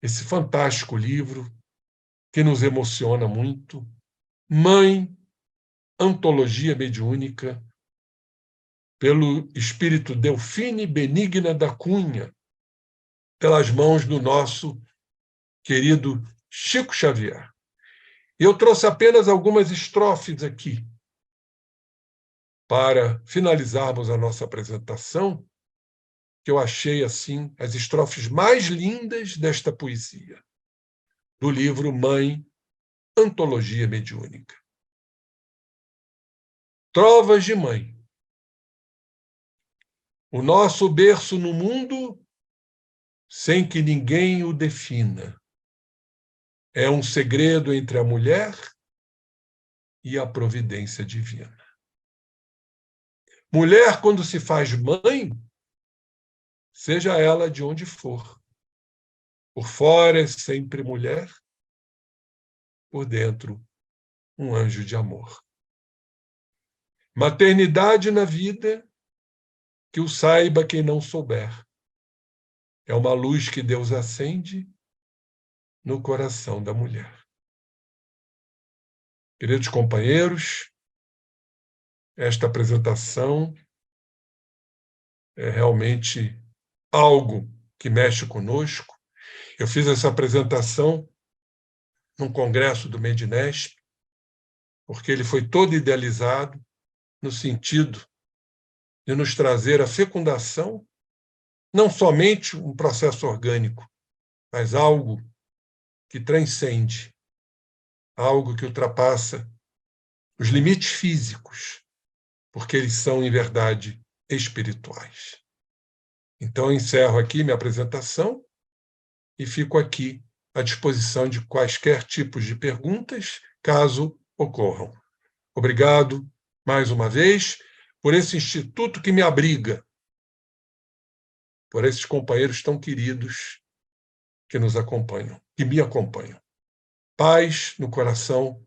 esse fantástico livro que nos emociona muito, Mãe, Antologia Mediúnica, pelo espírito Delfine Benigna da Cunha, pelas mãos do nosso querido Chico Xavier. Eu trouxe apenas algumas estrofes aqui, para finalizarmos a nossa apresentação, que eu achei, assim, as estrofes mais lindas desta poesia, do livro Mãe, Antologia Mediúnica. Trovas de mãe. O nosso berço no mundo, sem que ninguém o defina, é um segredo entre a mulher e a providência divina. Mulher, quando se faz mãe, seja ela de onde for, por fora é sempre mulher, por dentro um anjo de amor. Maternidade na vida, que o saiba quem não souber. É uma luz que Deus acende no coração da mulher. Queridos companheiros, esta apresentação é realmente algo que mexe conosco. Eu fiz essa apresentação num congresso do Medinesp, porque ele foi todo idealizado no sentido de nos trazer a fecundação, não somente um processo orgânico, mas algo que transcende, algo que ultrapassa os limites físicos, porque eles são, em verdade, espirituais. Então, eu encerro aqui minha apresentação e fico aqui à disposição de quaisquer tipos de perguntas, caso ocorram. Obrigado, mais uma vez, por esse instituto que me abriga, por esses companheiros tão queridos que nos acompanham, que me acompanham. Paz no coração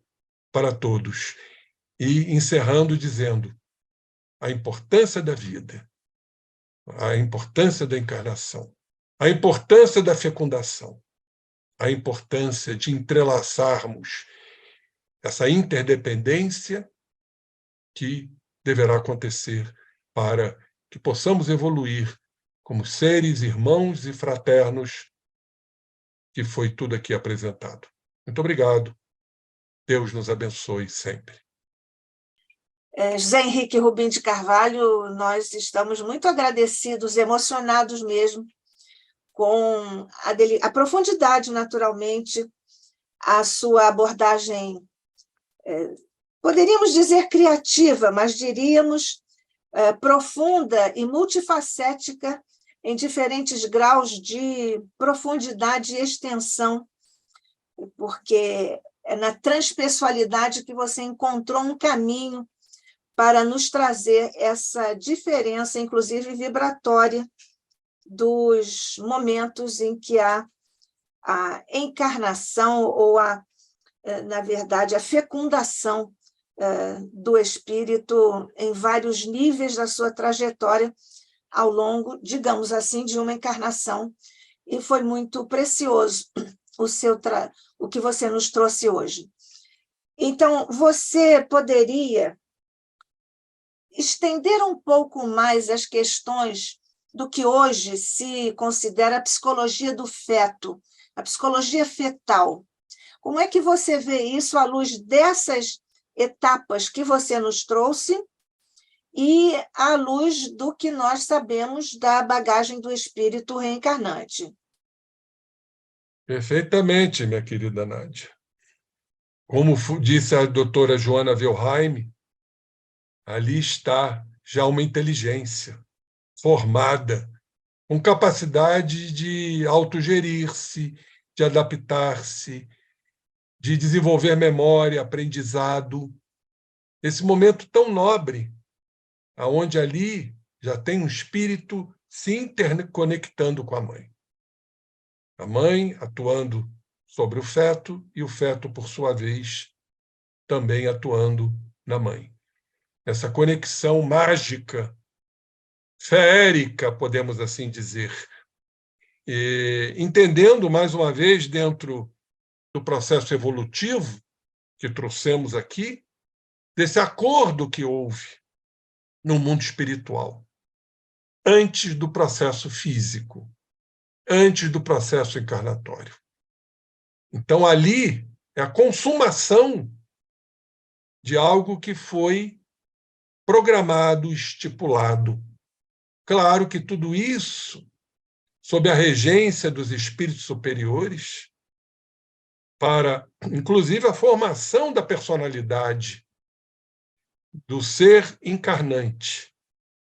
para todos. E encerrando dizendo a importância da vida, a importância da encarnação, a importância da fecundação, a importância de entrelaçarmos essa interdependência que deverá acontecer para que possamos evoluir como seres, irmãos e fraternos, que foi tudo aqui apresentado. Muito obrigado. Deus nos abençoe sempre. José Henrique Rubim de Carvalho, nós estamos muito agradecidos, emocionados mesmo, com a profundidade, naturalmente, a sua abordagem, poderíamos dizer criativa, mas diríamos profunda e multifacética, em diferentes graus de profundidade e extensão, porque é na transpessoalidade que você encontrou um caminho para nos trazer essa diferença, inclusive vibratória, dos momentos em que há a encarnação ou, na verdade, a fecundação do espírito em vários níveis da sua trajetória ao longo, digamos assim, de uma encarnação. E foi muito precioso o que você nos trouxe hoje. Então, você poderia estender um pouco mais as questões do que hoje se considera a psicologia do feto, a psicologia fetal. Como é que você vê isso à luz dessas etapas que você nos trouxe e à luz do que nós sabemos da bagagem do espírito reencarnante? Perfeitamente, minha querida Nádia. Como disse a doutora Joana Wilhelm, ali está já uma inteligência formada, com capacidade de autogerir-se, de adaptar-se, de desenvolver memória, aprendizado. Esse momento tão nobre, aonde ali já tem um espírito se interconectando com a mãe. A mãe atuando sobre o feto e o feto, por sua vez, também atuando na mãe. Essa conexão mágica, feérica, podemos assim dizer. E, entendendo, mais uma vez, dentro do processo evolutivo que trouxemos aqui, desse acordo que houve no mundo espiritual, antes do processo físico, antes do processo encarnatório. Então, ali é a consumação de algo que foi programado, estipulado. Claro que tudo isso, sob a regência dos espíritos superiores, para, inclusive, a formação da personalidade do ser encarnante,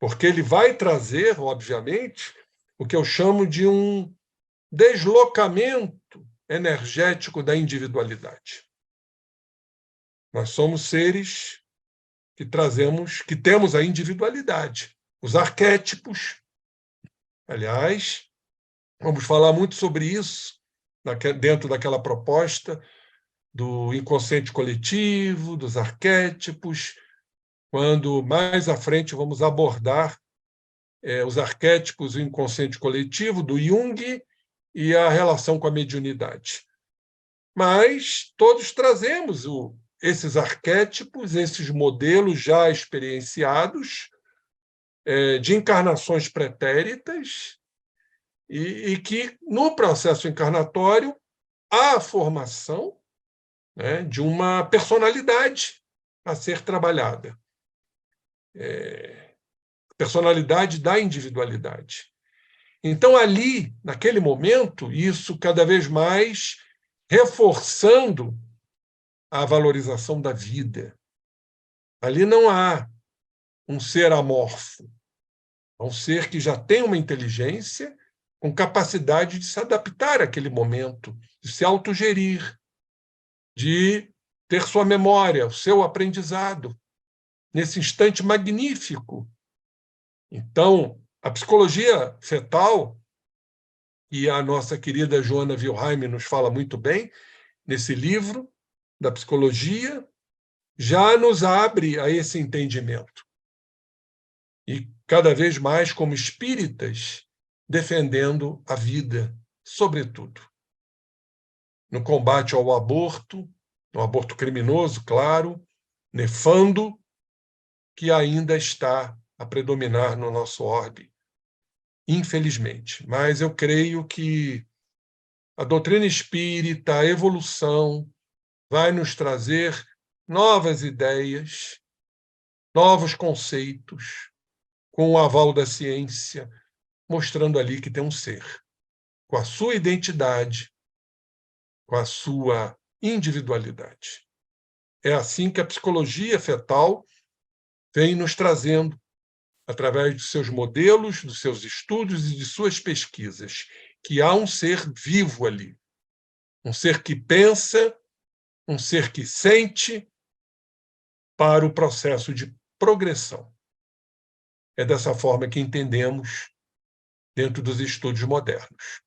porque ele vai trazer, obviamente, o que eu chamo de um deslocamento energético da individualidade. Nós somos seres que temos a individualidade, os arquétipos. Aliás, vamos falar muito sobre isso dentro daquela proposta do inconsciente coletivo, dos arquétipos, quando mais à frente vamos abordar os arquétipos do inconsciente coletivo, do Jung, e a relação com a mediunidade. Mas todos trazemos esses arquétipos, esses modelos já experienciados, de encarnações pretéritas, e que, no processo encarnatório, há a formação, né, de uma personalidade a ser trabalhada. Personalidade da individualidade. Então, ali, naquele momento, isso cada vez mais reforçando a valorização da vida. Ali não há um ser amorfo, é um ser que já tem uma inteligência com capacidade de se adaptar àquele momento, de se autogerir, de ter sua memória, o seu aprendizado, nesse instante magnífico. Então, a psicologia fetal, e a nossa querida Joana Wilhelm nos fala muito bem, nesse livro da psicologia, já nos abre a esse entendimento. E cada vez mais como espíritas, defendendo a vida, sobretudo. No combate ao aborto, um aborto criminoso, claro, nefando, que ainda está a predominar no nosso orbe, infelizmente. Mas eu creio que a doutrina espírita, a evolução, vai nos trazer novas ideias, novos conceitos, com o aval da ciência, mostrando ali que tem um ser, com a sua identidade, com a sua individualidade. É assim que a psicologia fetal vem nos trazendo, através de seus modelos, dos seus estudos e de suas pesquisas, que há um ser vivo ali, um ser que pensa, um ser que sente, para o processo de progressão. É dessa forma que entendemos dentro dos estudos modernos.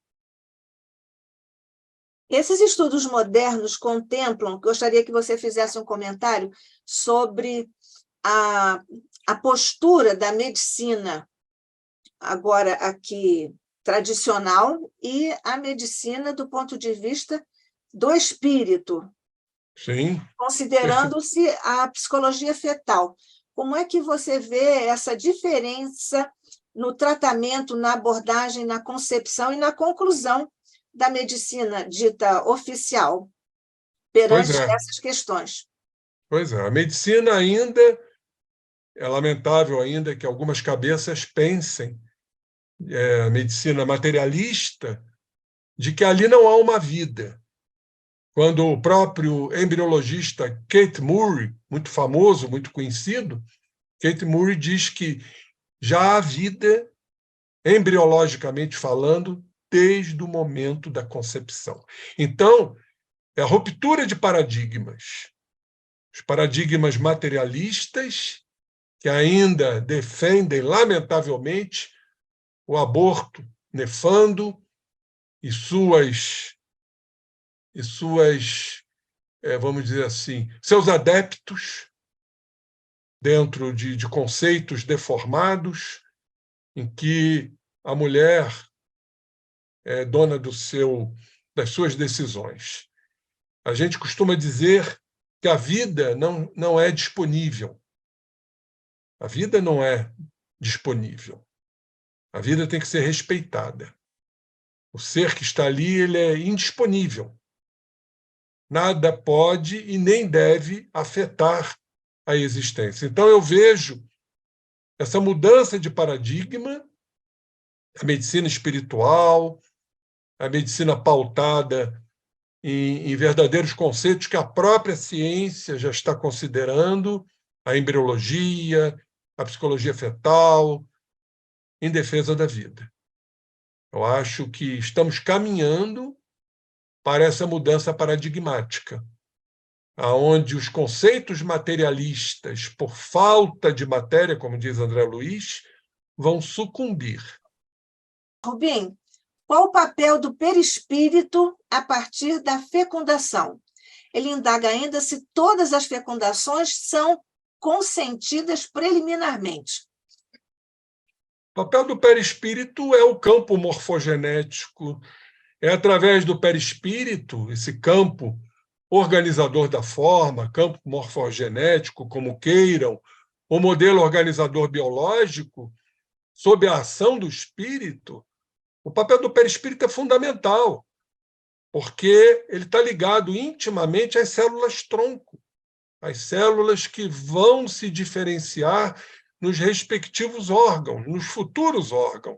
Esses estudos modernos contemplam, gostaria que você fizesse um comentário sobre a postura da medicina, agora aqui tradicional, e a medicina do ponto de vista do espírito, Sim. considerando-se a psicologia fetal. Como é que você vê essa diferença no tratamento, na abordagem, na concepção e na conclusão da medicina dita oficial perante essas questões? Pois é, a medicina ainda, é lamentável ainda que algumas cabeças pensem, a medicina materialista, de que ali não há uma vida. quando o próprio embriologista Kate Murray, muito famoso, muito conhecido, Kate Murray diz que já há vida, embriologicamente falando, desde o momento da concepção. Então, é a ruptura de paradigmas. Os paradigmas materialistas, que ainda defendem, lamentavelmente, o aborto nefando e vamos dizer assim, seus adeptos dentro de conceitos deformados, em que a mulher é dona das suas decisões. A gente costuma dizer que a vida não é disponível. A vida não é disponível. A vida tem que ser respeitada. O ser que está ali, ele é indisponível. Nada pode e nem deve afetar a existência. Então, eu vejo essa mudança de paradigma, a medicina espiritual, a medicina pautada em verdadeiros conceitos que a própria ciência já está considerando, a embriologia, a psicologia fetal, em defesa da vida. Eu acho que estamos caminhando para essa mudança paradigmática, aonde os conceitos materialistas, por falta de matéria, como diz André Luiz, vão sucumbir. Rubim, qual o papel do perispírito a partir da fecundação? Ele indaga ainda se todas as fecundações são consentidas preliminarmente. O papel do perispírito é o campo morfogenético. É através do perispírito, esse campo organizador da forma, campo morfogenético, como queiram, o modelo organizador biológico, sob a ação do espírito. O papel do perispírito é fundamental, porque ele está ligado intimamente às células-tronco, às células que vão se diferenciar nos respectivos órgãos, nos futuros órgãos.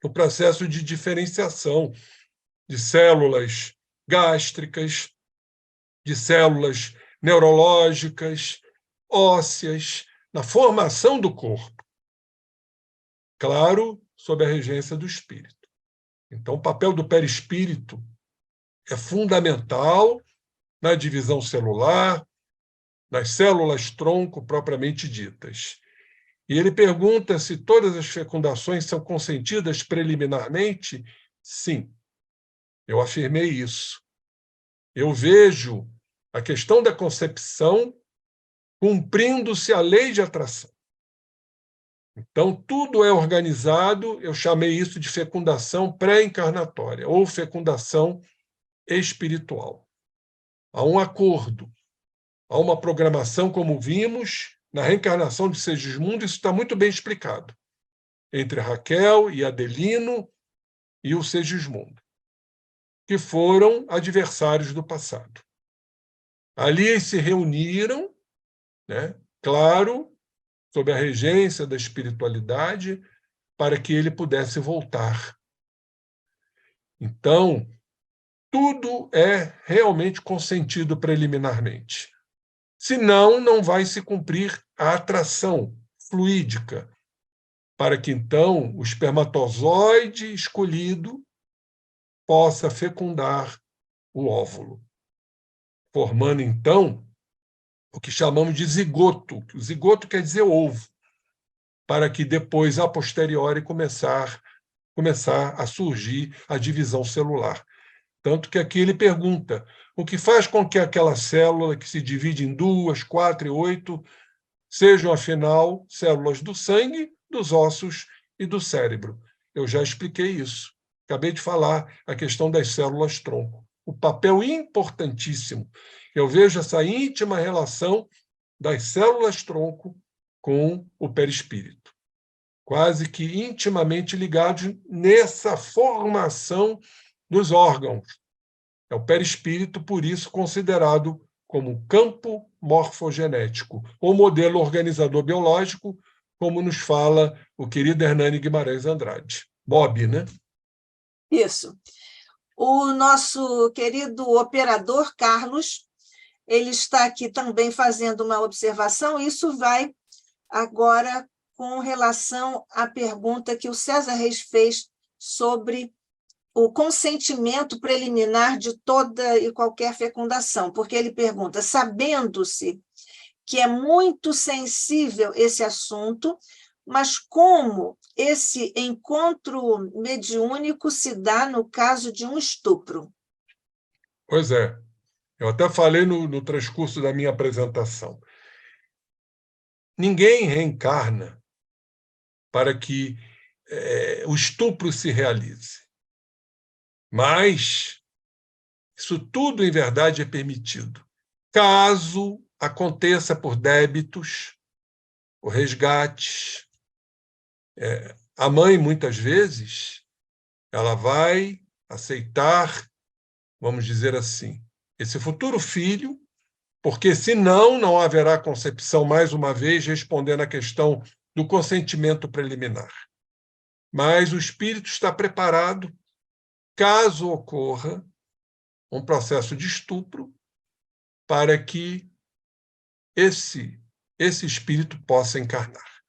O processo de diferenciação de células gástricas, de células neurológicas, ósseas, na formação do corpo. Claro, sob a regência do espírito. Então, o papel do perispírito é fundamental na divisão celular, nas células-tronco propriamente ditas. E ele pergunta se todas as fecundações são consentidas preliminarmente. Sim, eu afirmei isso. Eu vejo a questão da concepção cumprindo-se a lei de atração. Então, tudo é organizado, eu chamei isso de fecundação pré-encarnatória, ou fecundação espiritual. Há um acordo, há uma programação, como vimos, na reencarnação de Segismundo, isso está muito bem explicado, entre Raquel e Adelino e o Segismundo, que foram adversários do passado. Ali eles se reuniram, né, claro, sob a regência da espiritualidade, para que ele pudesse voltar. Então, tudo é realmente consentido preliminarmente. Senão, não vai se cumprir a atração fluídica, para que, então, o espermatozoide escolhido possa fecundar o óvulo, formando, então, o que chamamos de zigoto. O zigoto quer dizer ovo, para que depois, a posteriori, começar a surgir a divisão celular. Tanto que aqui ele pergunta o que faz com que aquela célula que se divide em 2, 4 e 8 sejam, afinal, células do sangue, dos ossos e do cérebro. Eu já expliquei isso. Acabei de falar a questão das células-tronco. O papel importantíssimo. Eu vejo essa íntima relação das células-tronco com o perispírito, quase que intimamente ligados nessa formação dos órgãos. É o perispírito, por isso, considerado como campo morfogenético, ou modelo organizador biológico, como nos fala o querido Hernani Guimarães Andrade. Bob, né? Isso. O nosso querido operador, Carlos, ele está aqui também fazendo uma observação. Isso vai agora com relação à pergunta que o César Reis fez sobre o consentimento preliminar de toda e qualquer fecundação, porque ele pergunta, sabendo-se que é muito sensível esse assunto, mas como esse encontro mediúnico se dá no caso de um estupro? Pois é, eu até falei no transcurso da minha apresentação. Ninguém reencarna para que o estupro se realize. Mas isso tudo, em verdade, é permitido. Caso aconteça por débitos, por resgates, a mãe, muitas vezes, ela vai aceitar, vamos dizer assim, esse futuro filho, porque senão não haverá concepção, mais uma vez, respondendo à questão do consentimento preliminar. Mas o espírito está preparado, caso ocorra um processo de estupro, para que esse espírito possa encarnar.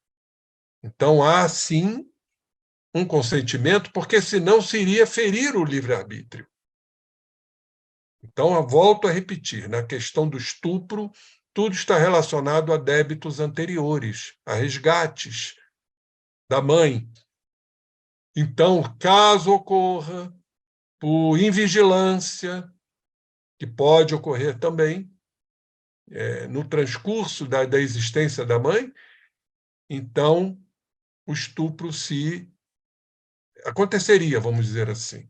Então, há, sim, um consentimento, porque senão se iria ferir o livre-arbítrio. Então, eu volto a repetir, na questão do estupro, tudo está relacionado a débitos anteriores, a resgates da mãe. Então, caso ocorra por invigilância, que pode ocorrer também no transcurso da existência da mãe, então o estupro se aconteceria, vamos dizer assim.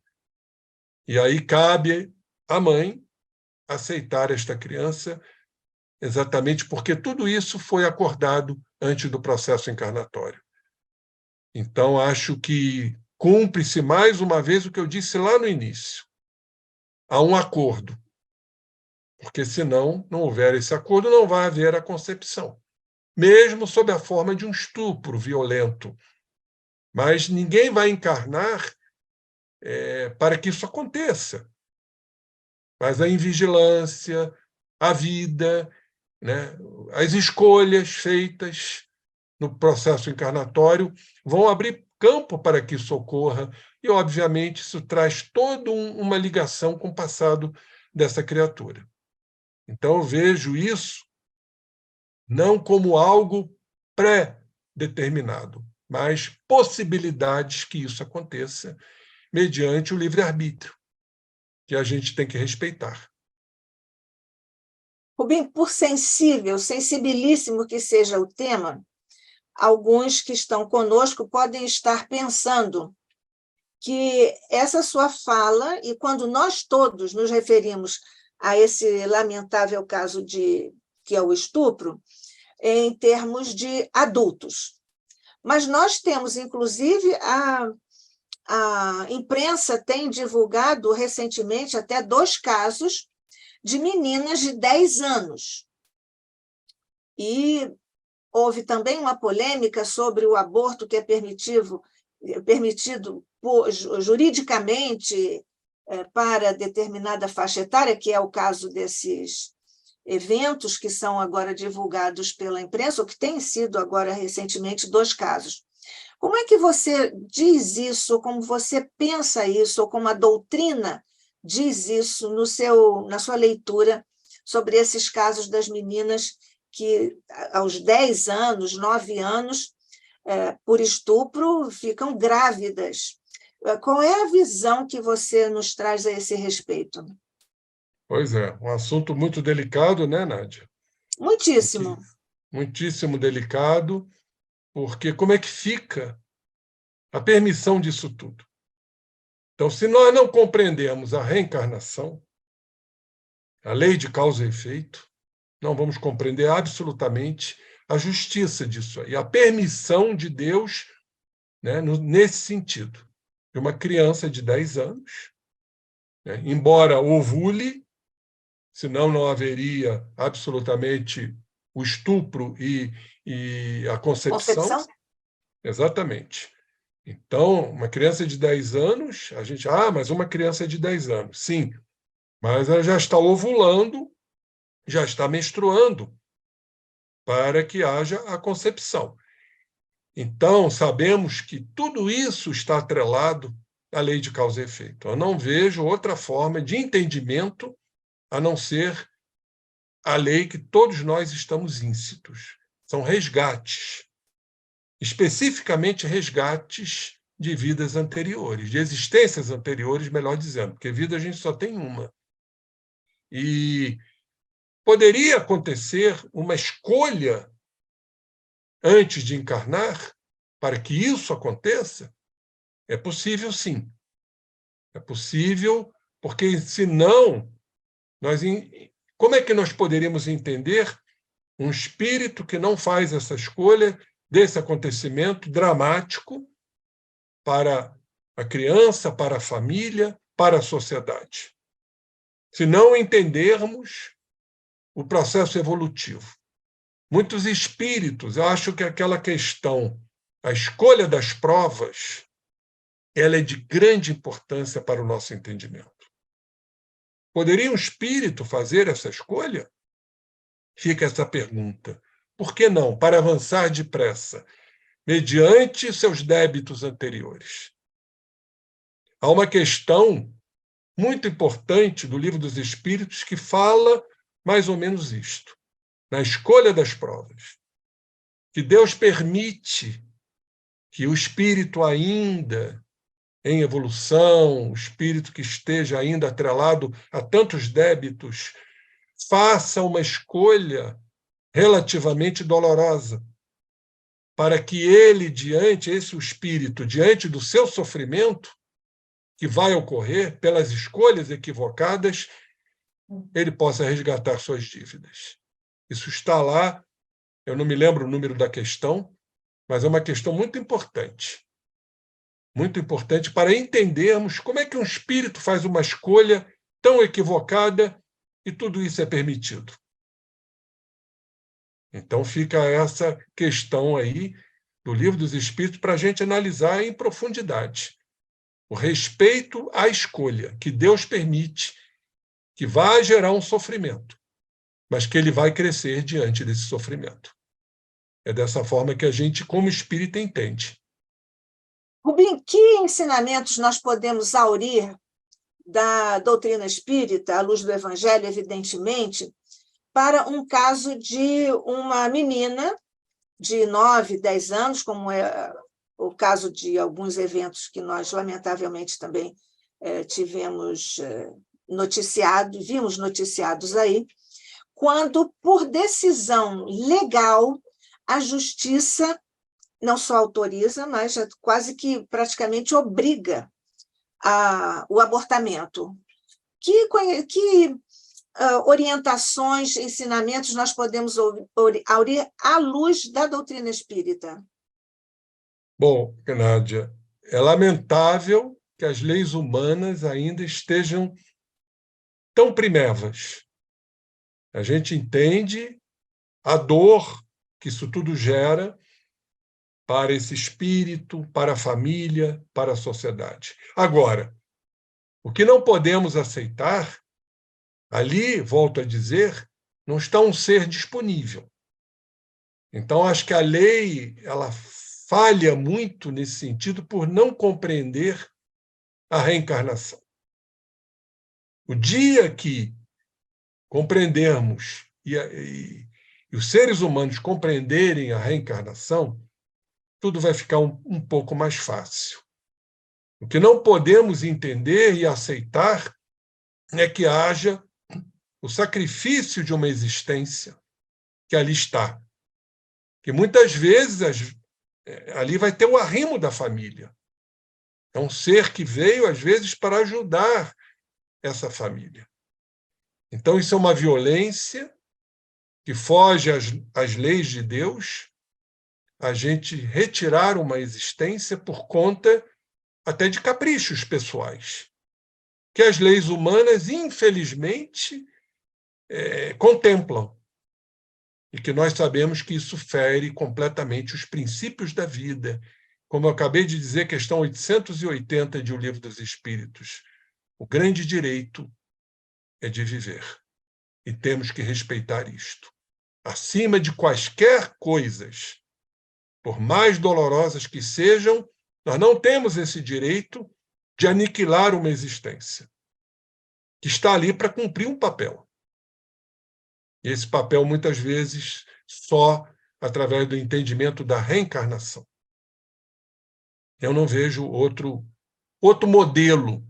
E aí cabe à mãe aceitar esta criança, exatamente porque tudo isso foi acordado antes do processo encarnatório. Então, acho que cumpre-se mais uma vez o que eu disse lá no início. Há um acordo, porque senão não houver esse acordo, não vai haver a concepção, mesmo sob a forma de um estupro violento. Mas ninguém vai encarnar para que isso aconteça. Mas a invigilância, a vida, né, as escolhas feitas no processo encarnatório vão abrir campo para que isso ocorra, e, obviamente, isso traz toda uma ligação com o passado dessa criatura. Então, eu vejo isso não como algo pré-determinado, mas possibilidades que isso aconteça mediante o livre-arbítrio, que a gente tem que respeitar. Rubim, por sensibilíssimo que seja o tema, alguns que estão conosco podem estar pensando que essa sua fala, e quando nós todos nos referimos a esse lamentável caso que é o estupro, em termos de adultos. Mas nós temos, inclusive, a imprensa tem divulgado recentemente até 2 casos de meninas de 10 anos. E houve também uma polêmica sobre o aborto que é permitido juridicamente para determinada faixa etária, que é o caso desses eventos que são agora divulgados pela imprensa, ou que têm sido agora recentemente 2 casos. Como é que você diz isso, como você pensa isso, ou como a doutrina diz isso na sua leitura sobre esses casos das meninas que, aos 10 anos, 9 anos, por estupro, ficam grávidas? Qual é a visão que você nos traz a esse respeito? Pois é, um assunto muito delicado, né, Nádia? Muitíssimo. Muitíssimo delicado, porque como é que fica a permissão disso tudo? Então, se nós não compreendemos a reencarnação, a lei de causa e efeito, não vamos compreender absolutamente a justiça disso aí, a permissão de Deus, né, nesse sentido, de uma criança de 10 anos, né, embora ovule, senão não haveria absolutamente o estupro e a concepção. Concepção? Exatamente. Então, uma criança de 10 anos, a gente, mas uma criança de 10 anos. Sim, mas ela já está ovulando, já está menstruando para que haja a concepção. Então, sabemos que tudo isso está atrelado à lei de causa e efeito. Eu não vejo outra forma de entendimento a não ser a lei que todos nós estamos íncitos. São resgates, especificamente resgates de vidas anteriores, de existências anteriores, melhor dizendo, porque vida a gente só tem uma. E poderia acontecer uma escolha antes de encarnar para que isso aconteça? É possível, sim. É possível, porque senão, como é que nós poderíamos entender um espírito que não faz essa escolha desse acontecimento dramático para a criança, para a família, para a sociedade? Se não entendermos o processo evolutivo. Muitos espíritos, eu acho que aquela questão, a escolha das provas, ela é de grande importância para o nosso entendimento. Poderia um espírito fazer essa escolha? Fica essa pergunta. Por que não? Para avançar depressa, mediante seus débitos anteriores. Há uma questão muito importante do Livro dos Espíritos que fala mais ou menos isto. Na escolha das provas, que Deus permite que o espírito ainda em evolução, o espírito que esteja ainda atrelado a tantos débitos, faça uma escolha relativamente dolorosa, para que ele, esse espírito, diante do seu sofrimento, que vai ocorrer pelas escolhas equivocadas, ele possa resgatar suas dívidas. Isso está lá, eu não me lembro o número da questão, mas é uma questão muito importante para entendermos como é que um espírito faz uma escolha tão equivocada e tudo isso é permitido. Então fica essa questão aí do Livro dos Espíritos para a gente analisar em profundidade. O respeito à escolha que Deus permite, que vai gerar um sofrimento, mas que ele vai crescer diante desse sofrimento. É dessa forma que a gente, como espírita, entende. Rubim, que ensinamentos nós podemos aurir da doutrina espírita, à luz do Evangelho, evidentemente, para um caso de uma menina de 9, 10 anos, como é o caso de alguns eventos que nós, lamentavelmente, também tivemos vimos noticiados aí, quando, por decisão legal, a justiça não só autoriza, mas quase que praticamente obriga o abortamento. Que orientações, ensinamentos nós podemos aurir à luz da doutrina espírita? Bom, Nádia, é lamentável que as leis humanas ainda estejam tão primevas. A gente entende a dor que isso tudo gera para esse espírito, para a família, para a sociedade. Agora, o que não podemos aceitar, ali, volto a dizer, não está um ser disponível. Então, acho que a lei ela falha muito nesse sentido por não compreender a reencarnação. O dia que compreendermos e os seres humanos compreenderem a reencarnação, tudo vai ficar um pouco mais fácil. O que não podemos entender e aceitar é que haja o sacrifício de uma existência que ali está. Que muitas vezes ali vai ter o arrimo da família. É um ser que veio, às vezes, para ajudar essa família. Então, isso é uma violência que foge às leis de Deus, a gente retirar uma existência por conta até de caprichos pessoais, que as leis humanas, infelizmente, contemplam. E que nós sabemos que isso fere completamente os princípios da vida como eu acabei de dizer, questão 880 de O Livro dos Espíritos. O grande direito é de viver. E temos que respeitar isto. Acima de quaisquer coisas, por mais dolorosas que sejam, nós não temos esse direito de aniquilar uma existência que está ali para cumprir um papel. E esse papel, muitas vezes, só através do entendimento da reencarnação. Eu não vejo outro modelo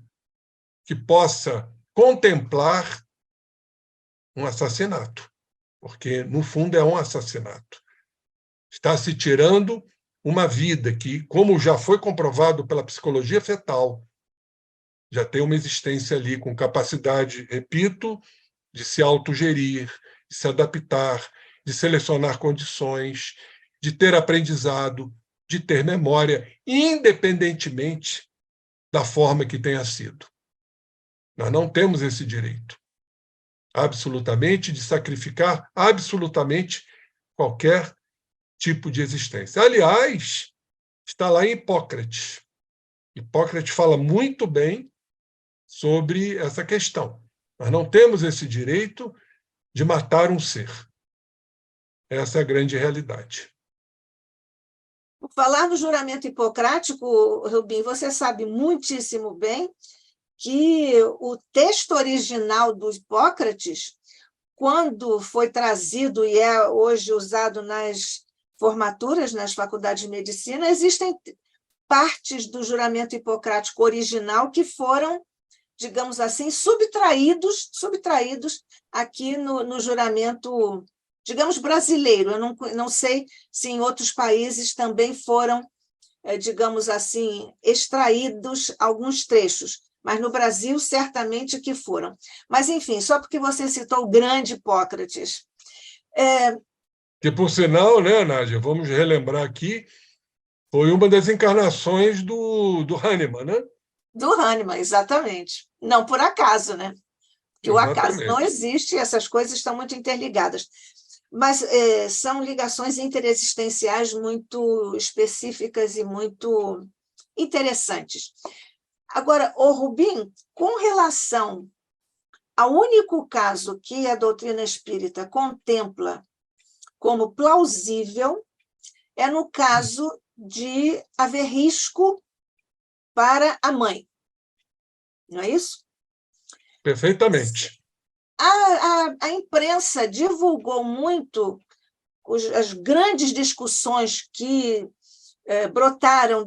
que possa contemplar um assassinato, porque, no fundo, é um assassinato. Está se tirando uma vida que, como já foi comprovado pela psicologia fetal, já tem uma existência ali com capacidade, repito, de se autogerir, de se adaptar, de selecionar condições, de ter aprendizado, de ter memória, independentemente da forma que tenha sido. Nós não temos esse direito, absolutamente, de sacrificar absolutamente qualquer tipo de existência. Aliás, está lá em Hipócrates. Hipócrates fala muito bem sobre essa questão. Nós não temos esse direito de matar um ser. Essa é a grande realidade. Por falar no juramento hipocrático, Rubim, você sabe muitíssimo bem que o texto original do Hipócrates, quando foi trazido e é hoje usado nas formaturas, nas faculdades de medicina, existem partes do juramento hipocrático original que foram, digamos assim, subtraídos aqui no juramento, digamos, brasileiro. Eu não sei se em outros países também foram, digamos assim, extraídos alguns trechos, mas no Brasil certamente que foram. Mas, enfim, só porque você citou o grande Hipócrates. Que, por sinal, né, Nádia, vamos relembrar aqui, foi uma das encarnações do Hahnemann, né? Do Hahnemann, exatamente. Não por acaso, né? Que o acaso não Exatamente. existe e essas coisas estão muito interligadas. Mas são ligações interexistenciais muito específicas e muito interessantes. Agora, o Rubim, com relação ao único caso que a doutrina espírita contempla como plausível, é no caso de haver risco para a mãe. Não é isso? Perfeitamente. A imprensa divulgou muito as grandes discussões que brotaram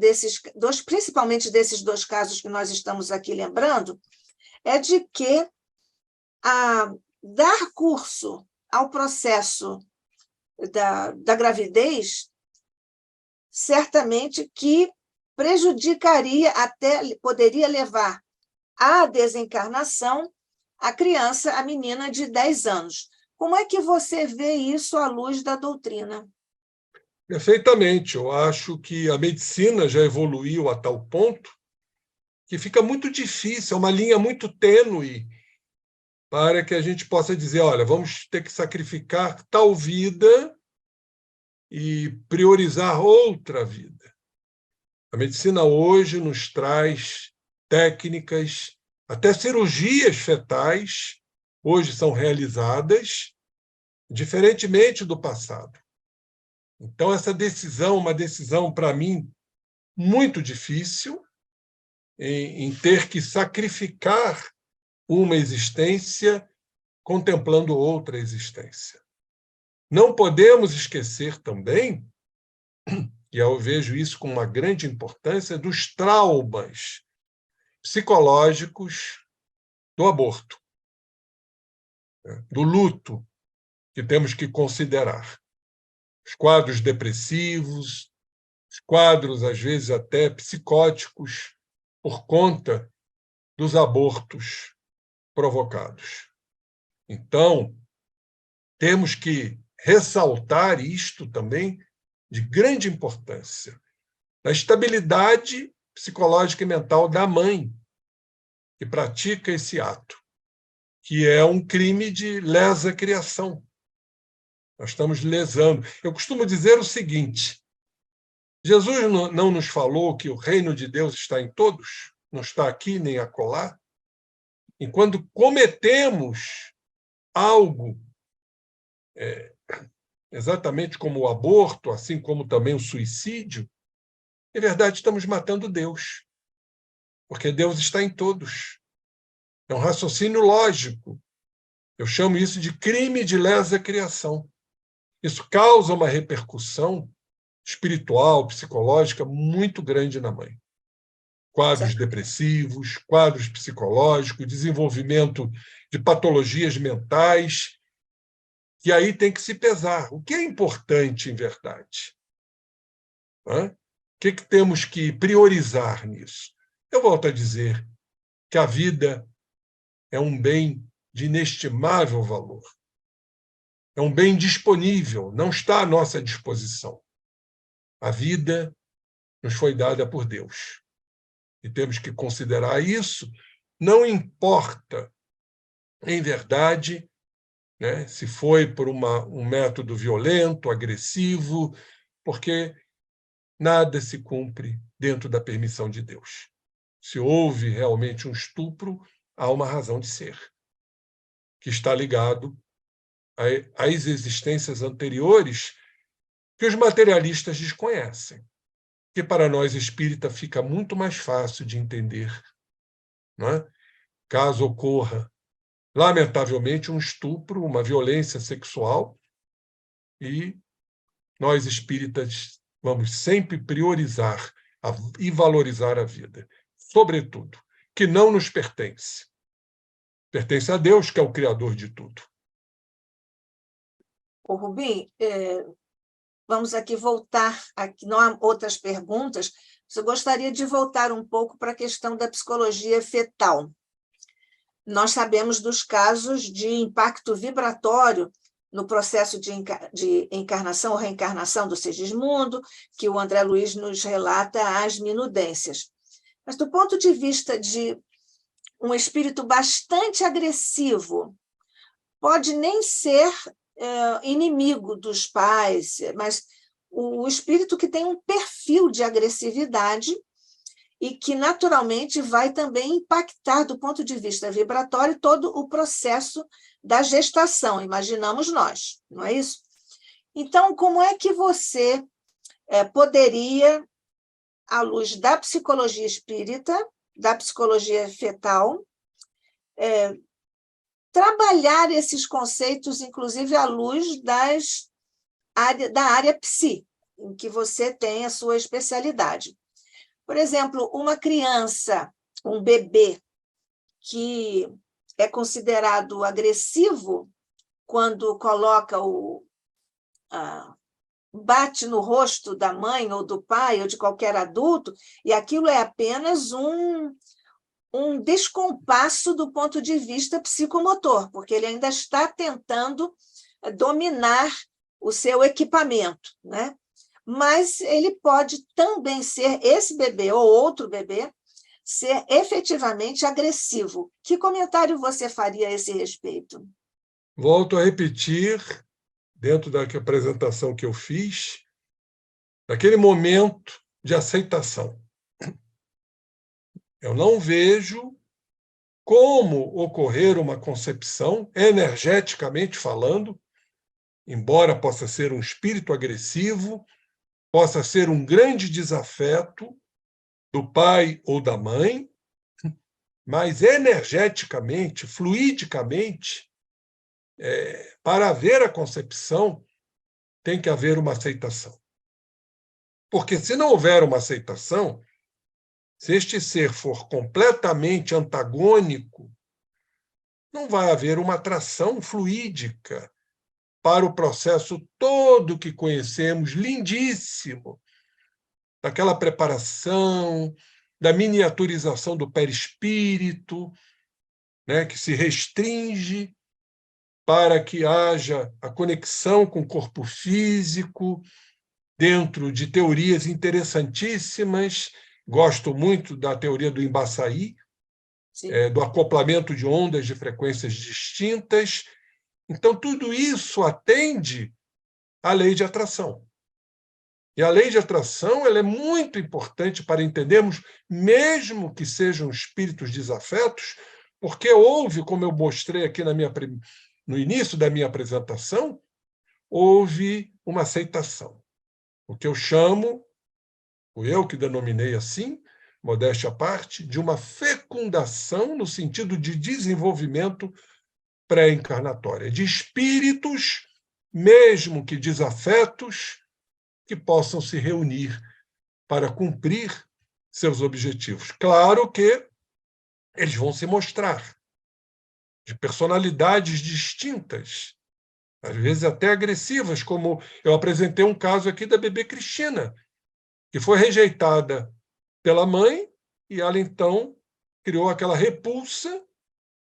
principalmente desses dois casos que nós estamos aqui lembrando, é de que dar curso ao processo da gravidez certamente que prejudicaria, até poderia levar à desencarnação a criança, a menina de 10 anos. Como é que você vê isso à luz da doutrina? Perfeitamente. Eu acho que a medicina já evoluiu a tal ponto que fica muito difícil, é uma linha muito tênue para que a gente possa dizer, olha, vamos ter que sacrificar tal vida e priorizar outra vida. A medicina hoje nos traz técnicas, até cirurgias fetais, hoje são realizadas, diferentemente do passado. Então, essa decisão, uma decisão, para mim, muito difícil, em ter que sacrificar uma existência contemplando outra existência. Não podemos esquecer também, e eu vejo isso com uma grande importância, dos traumas psicológicos do aborto, do luto que temos que considerar. Os quadros depressivos, os quadros, às vezes, até psicóticos, por conta dos abortos provocados. Então, temos que ressaltar isto também de grande importância, a estabilidade psicológica e mental da mãe que pratica esse ato, que é um crime de lesa criação. Nós estamos lesando. Eu costumo dizer o seguinte, Jesus não nos falou que o reino de Deus está em todos? Não está aqui nem acolá? E quando cometemos algo, exatamente como o aborto, assim como também o suicídio, em verdade estamos matando Deus, porque Deus está em todos. É um raciocínio lógico. Eu chamo isso de crime de lesa criação. Isso causa uma repercussão espiritual, psicológica muito grande na mãe. Quadros depressivos, quadros psicológicos, desenvolvimento de patologias mentais, que aí tem que se pesar. O que é importante, em verdade? O que temos que priorizar nisso? Eu volto a dizer que a vida é um bem de inestimável valor. É um bem disponível, não está à nossa disposição. A vida nos foi dada por Deus. E temos que considerar isso, não importa, em verdade, né, se foi por um método violento, agressivo, porque nada se cumpre dentro da permissão de Deus. Se houve realmente um estupro, há uma razão de ser, que está ligado às existências anteriores que os materialistas desconhecem, que para nós espírita fica muito mais fácil de entender, não é? Caso ocorra, lamentavelmente, um estupro, uma violência sexual, e nós espíritas vamos sempre priorizar e valorizar a vida, sobretudo, que não nos pertence. Pertence a Deus, que é o Criador de tudo. Ô, Rubim, vamos aqui voltar, aqui, não há outras perguntas, eu gostaria de voltar um pouco para a questão da psicologia fetal. Nós sabemos dos casos de impacto vibratório no processo de encarnação ou reencarnação do Segismundo, que o André Luiz nos relata as minudências. Mas do ponto de vista de um espírito bastante agressivo, pode nem ser inimigo dos pais, mas o espírito que tem um perfil de agressividade e que, naturalmente, vai também impactar, do ponto de vista vibratório, todo o processo da gestação, imaginamos nós, não é isso? Então, como é que você poderia, à luz da psicologia espírita, da psicologia fetal, trabalhar esses conceitos, inclusive à luz da área psi, em que você tem a sua especialidade? Por exemplo, uma criança, um bebê, que é considerado agressivo quando coloca bate no rosto da mãe ou do pai ou de qualquer adulto, e aquilo é apenas um descompasso do ponto de vista psicomotor, porque ele ainda está tentando dominar o seu equipamento, né? Mas ele pode também ser, esse bebê ou outro bebê, ser efetivamente agressivo. Que comentário você faria a esse respeito? Volto a repetir, dentro da apresentação que eu fiz, daquele momento de aceitação. Eu não vejo como ocorrer uma concepção, energeticamente falando, embora possa ser um espírito agressivo, possa ser um grande desafeto do pai ou da mãe, mas energeticamente, fluidicamente, para haver a concepção, tem que haver uma aceitação. Porque se não houver uma aceitação, se este ser for completamente antagônico, não vai haver uma atração fluídica para o processo todo que conhecemos, lindíssimo, daquela preparação, da miniaturização do perispírito, né, que se restringe para que haja a conexão com o corpo físico, dentro de teorias interessantíssimas. Gosto muito da teoria do Embaçaí, do acoplamento de ondas de frequências distintas. Então, tudo isso atende à lei de atração. E a lei de atração ela é muito importante para entendermos, mesmo que sejam espíritos desafetos, porque houve, como eu mostrei aqui no início da minha apresentação, houve uma aceitação. O que eu chamo, eu que denominei assim, modéstia à parte, de uma fecundação no sentido de desenvolvimento pré-encarnatória, de espíritos, mesmo que desafetos, que possam se reunir para cumprir seus objetivos. Claro que eles vão se mostrar de personalidades distintas, às vezes até agressivas, como eu apresentei um caso aqui da bebê Cristina, que foi rejeitada pela mãe e ela, então, criou aquela repulsa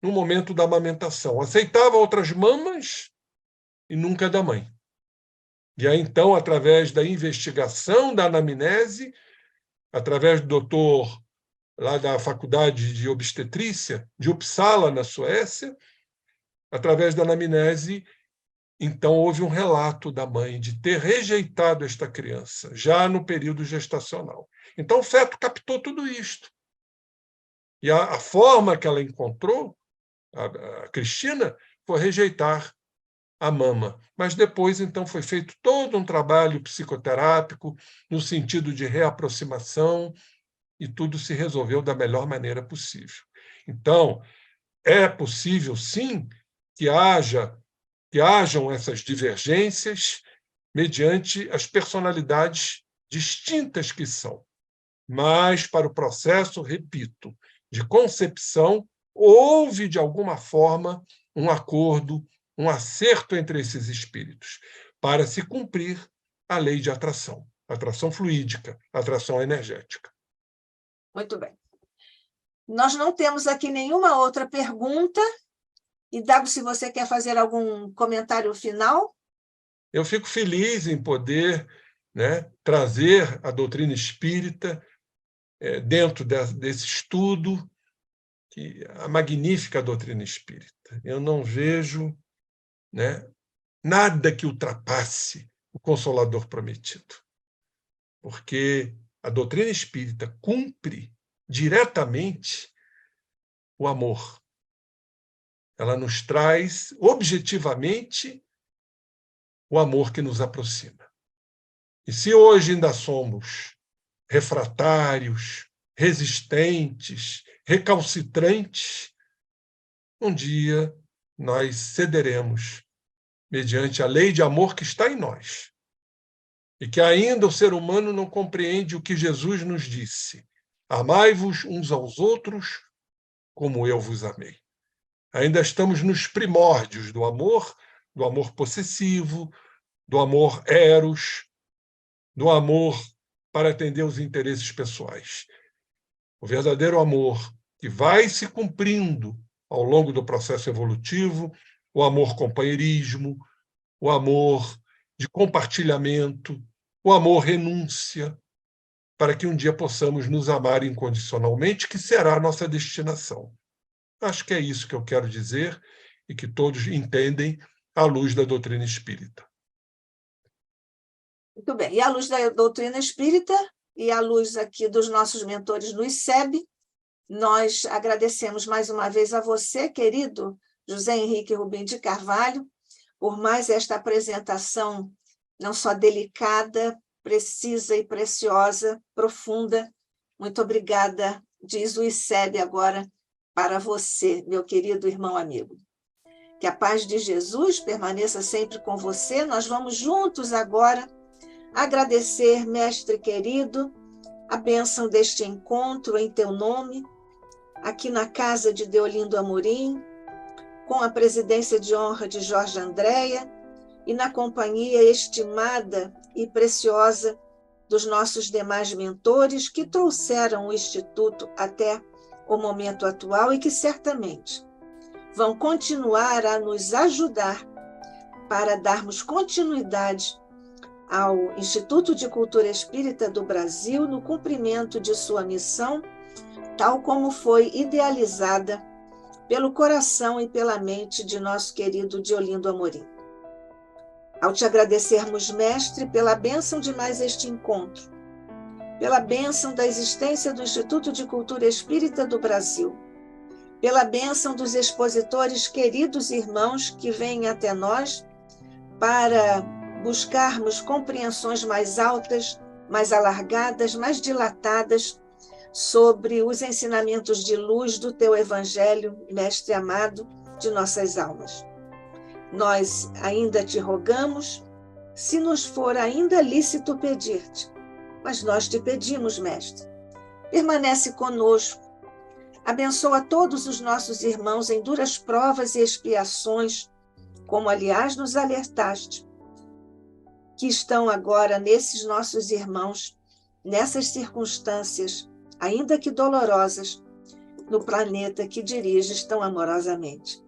no momento da amamentação. Aceitava outras mamas e nunca da mãe. E aí, então, através da investigação da anamnese, através do doutor lá da Faculdade de Obstetrícia de Uppsala, na Suécia, através da anamnese, então houve um relato da mãe de ter rejeitado esta criança, já no período gestacional. Então o feto captou tudo isto. E a forma que ela encontrou, a Cristina, foi rejeitar a mama. Mas depois, então, foi feito todo um trabalho psicoterápico no sentido de reaproximação e tudo se resolveu da melhor maneira possível. Então, é possível, sim, que hajam essas divergências mediante as personalidades distintas que são. Mas, para o processo, repito, de concepção, houve, de alguma forma, um acordo, um acerto entre esses espíritos, para se cumprir a lei de atração fluídica, atração energética. Muito bem. Nós não temos aqui nenhuma outra pergunta. E, Dago, se você quer fazer algum comentário final? Eu fico feliz em poder, né, trazer a doutrina espírita dentro desse estudo, a magnífica doutrina espírita. Eu não vejo, né, nada que ultrapasse o Consolador prometido, porque a doutrina espírita cumpre diretamente o amor. Ela nos traz objetivamente o amor que nos aproxima. E se hoje ainda somos refratários, resistentes, recalcitrantes, um dia nós cederemos mediante a lei de amor que está em nós. E que ainda o ser humano não compreende o que Jesus nos disse: amai-vos uns aos outros como eu vos amei. Ainda estamos nos primórdios do amor possessivo, do amor eros, do amor para atender os interesses pessoais. O verdadeiro amor que vai se cumprindo ao longo do processo evolutivo, o amor companheirismo, o amor de compartilhamento, o amor renúncia, para que um dia possamos nos amar incondicionalmente, que será a nossa destinação. Acho que é isso que eu quero dizer e que todos entendem à luz da doutrina espírita. Muito bem. E à luz da doutrina espírita e à luz aqui dos nossos mentores no ICEB, nós agradecemos mais uma vez a você, querido José Henrique Rubim de Carvalho, por mais esta apresentação não só delicada, precisa e preciosa, profunda. Muito obrigada, diz o ICEB agora para você, meu querido irmão amigo. Que a paz de Jesus permaneça sempre com você. Nós vamos juntos agora agradecer, mestre querido, a bênção deste encontro em teu nome, aqui na casa de Deolindo Amorim, com a presidência de honra de Jorge Andréia e na companhia estimada e preciosa dos nossos demais mentores que trouxeram o Instituto até o momento atual e que certamente vão continuar a nos ajudar para darmos continuidade ao Instituto de Cultura Espírita do Brasil no cumprimento de sua missão, tal como foi idealizada pelo coração e pela mente de nosso querido Deolindo Amorim. Ao te agradecermos, Mestre, pela bênção de mais este encontro, pela bênção da existência do Instituto de Cultura Espírita do Brasil, pela bênção dos expositores queridos irmãos que vêm até nós para buscarmos compreensões mais altas, mais alargadas, mais dilatadas sobre os ensinamentos de luz do teu Evangelho, Mestre amado de nossas almas. Nós ainda te rogamos, se nos for ainda lícito pedir-te, mas nós te pedimos, Mestre, permanece conosco, abençoa todos os nossos irmãos em duras provas e expiações, como aliás nos alertaste, que estão agora nesses nossos irmãos, nessas circunstâncias, ainda que dolorosas, no planeta que diriges tão amorosamente.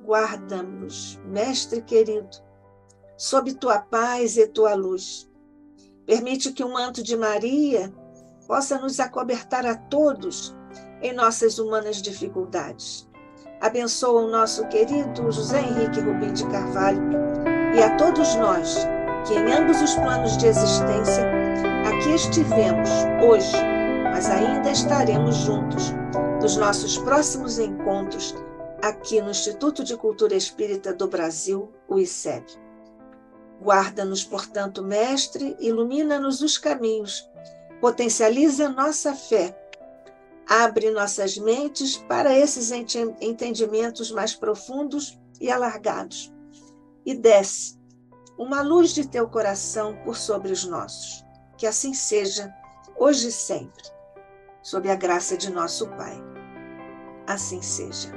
Guarda-nos, Mestre querido, sob tua paz e tua luz. Permite que o manto de Maria possa nos acobertar a todos em nossas humanas dificuldades. Abençoa o nosso querido José Henrique Rubim de Carvalho e a todos nós que em ambos os planos de existência aqui estivemos hoje, mas ainda estaremos juntos nos nossos próximos encontros aqui no Instituto de Cultura Espírita do Brasil, o ICEB. Guarda-nos, portanto, Mestre, ilumina-nos os caminhos, potencializa nossa fé, abre nossas mentes para esses entendimentos mais profundos e alargados, e desce uma luz de teu coração por sobre os nossos. Que assim seja, hoje e sempre, sob a graça de nosso Pai. Assim seja.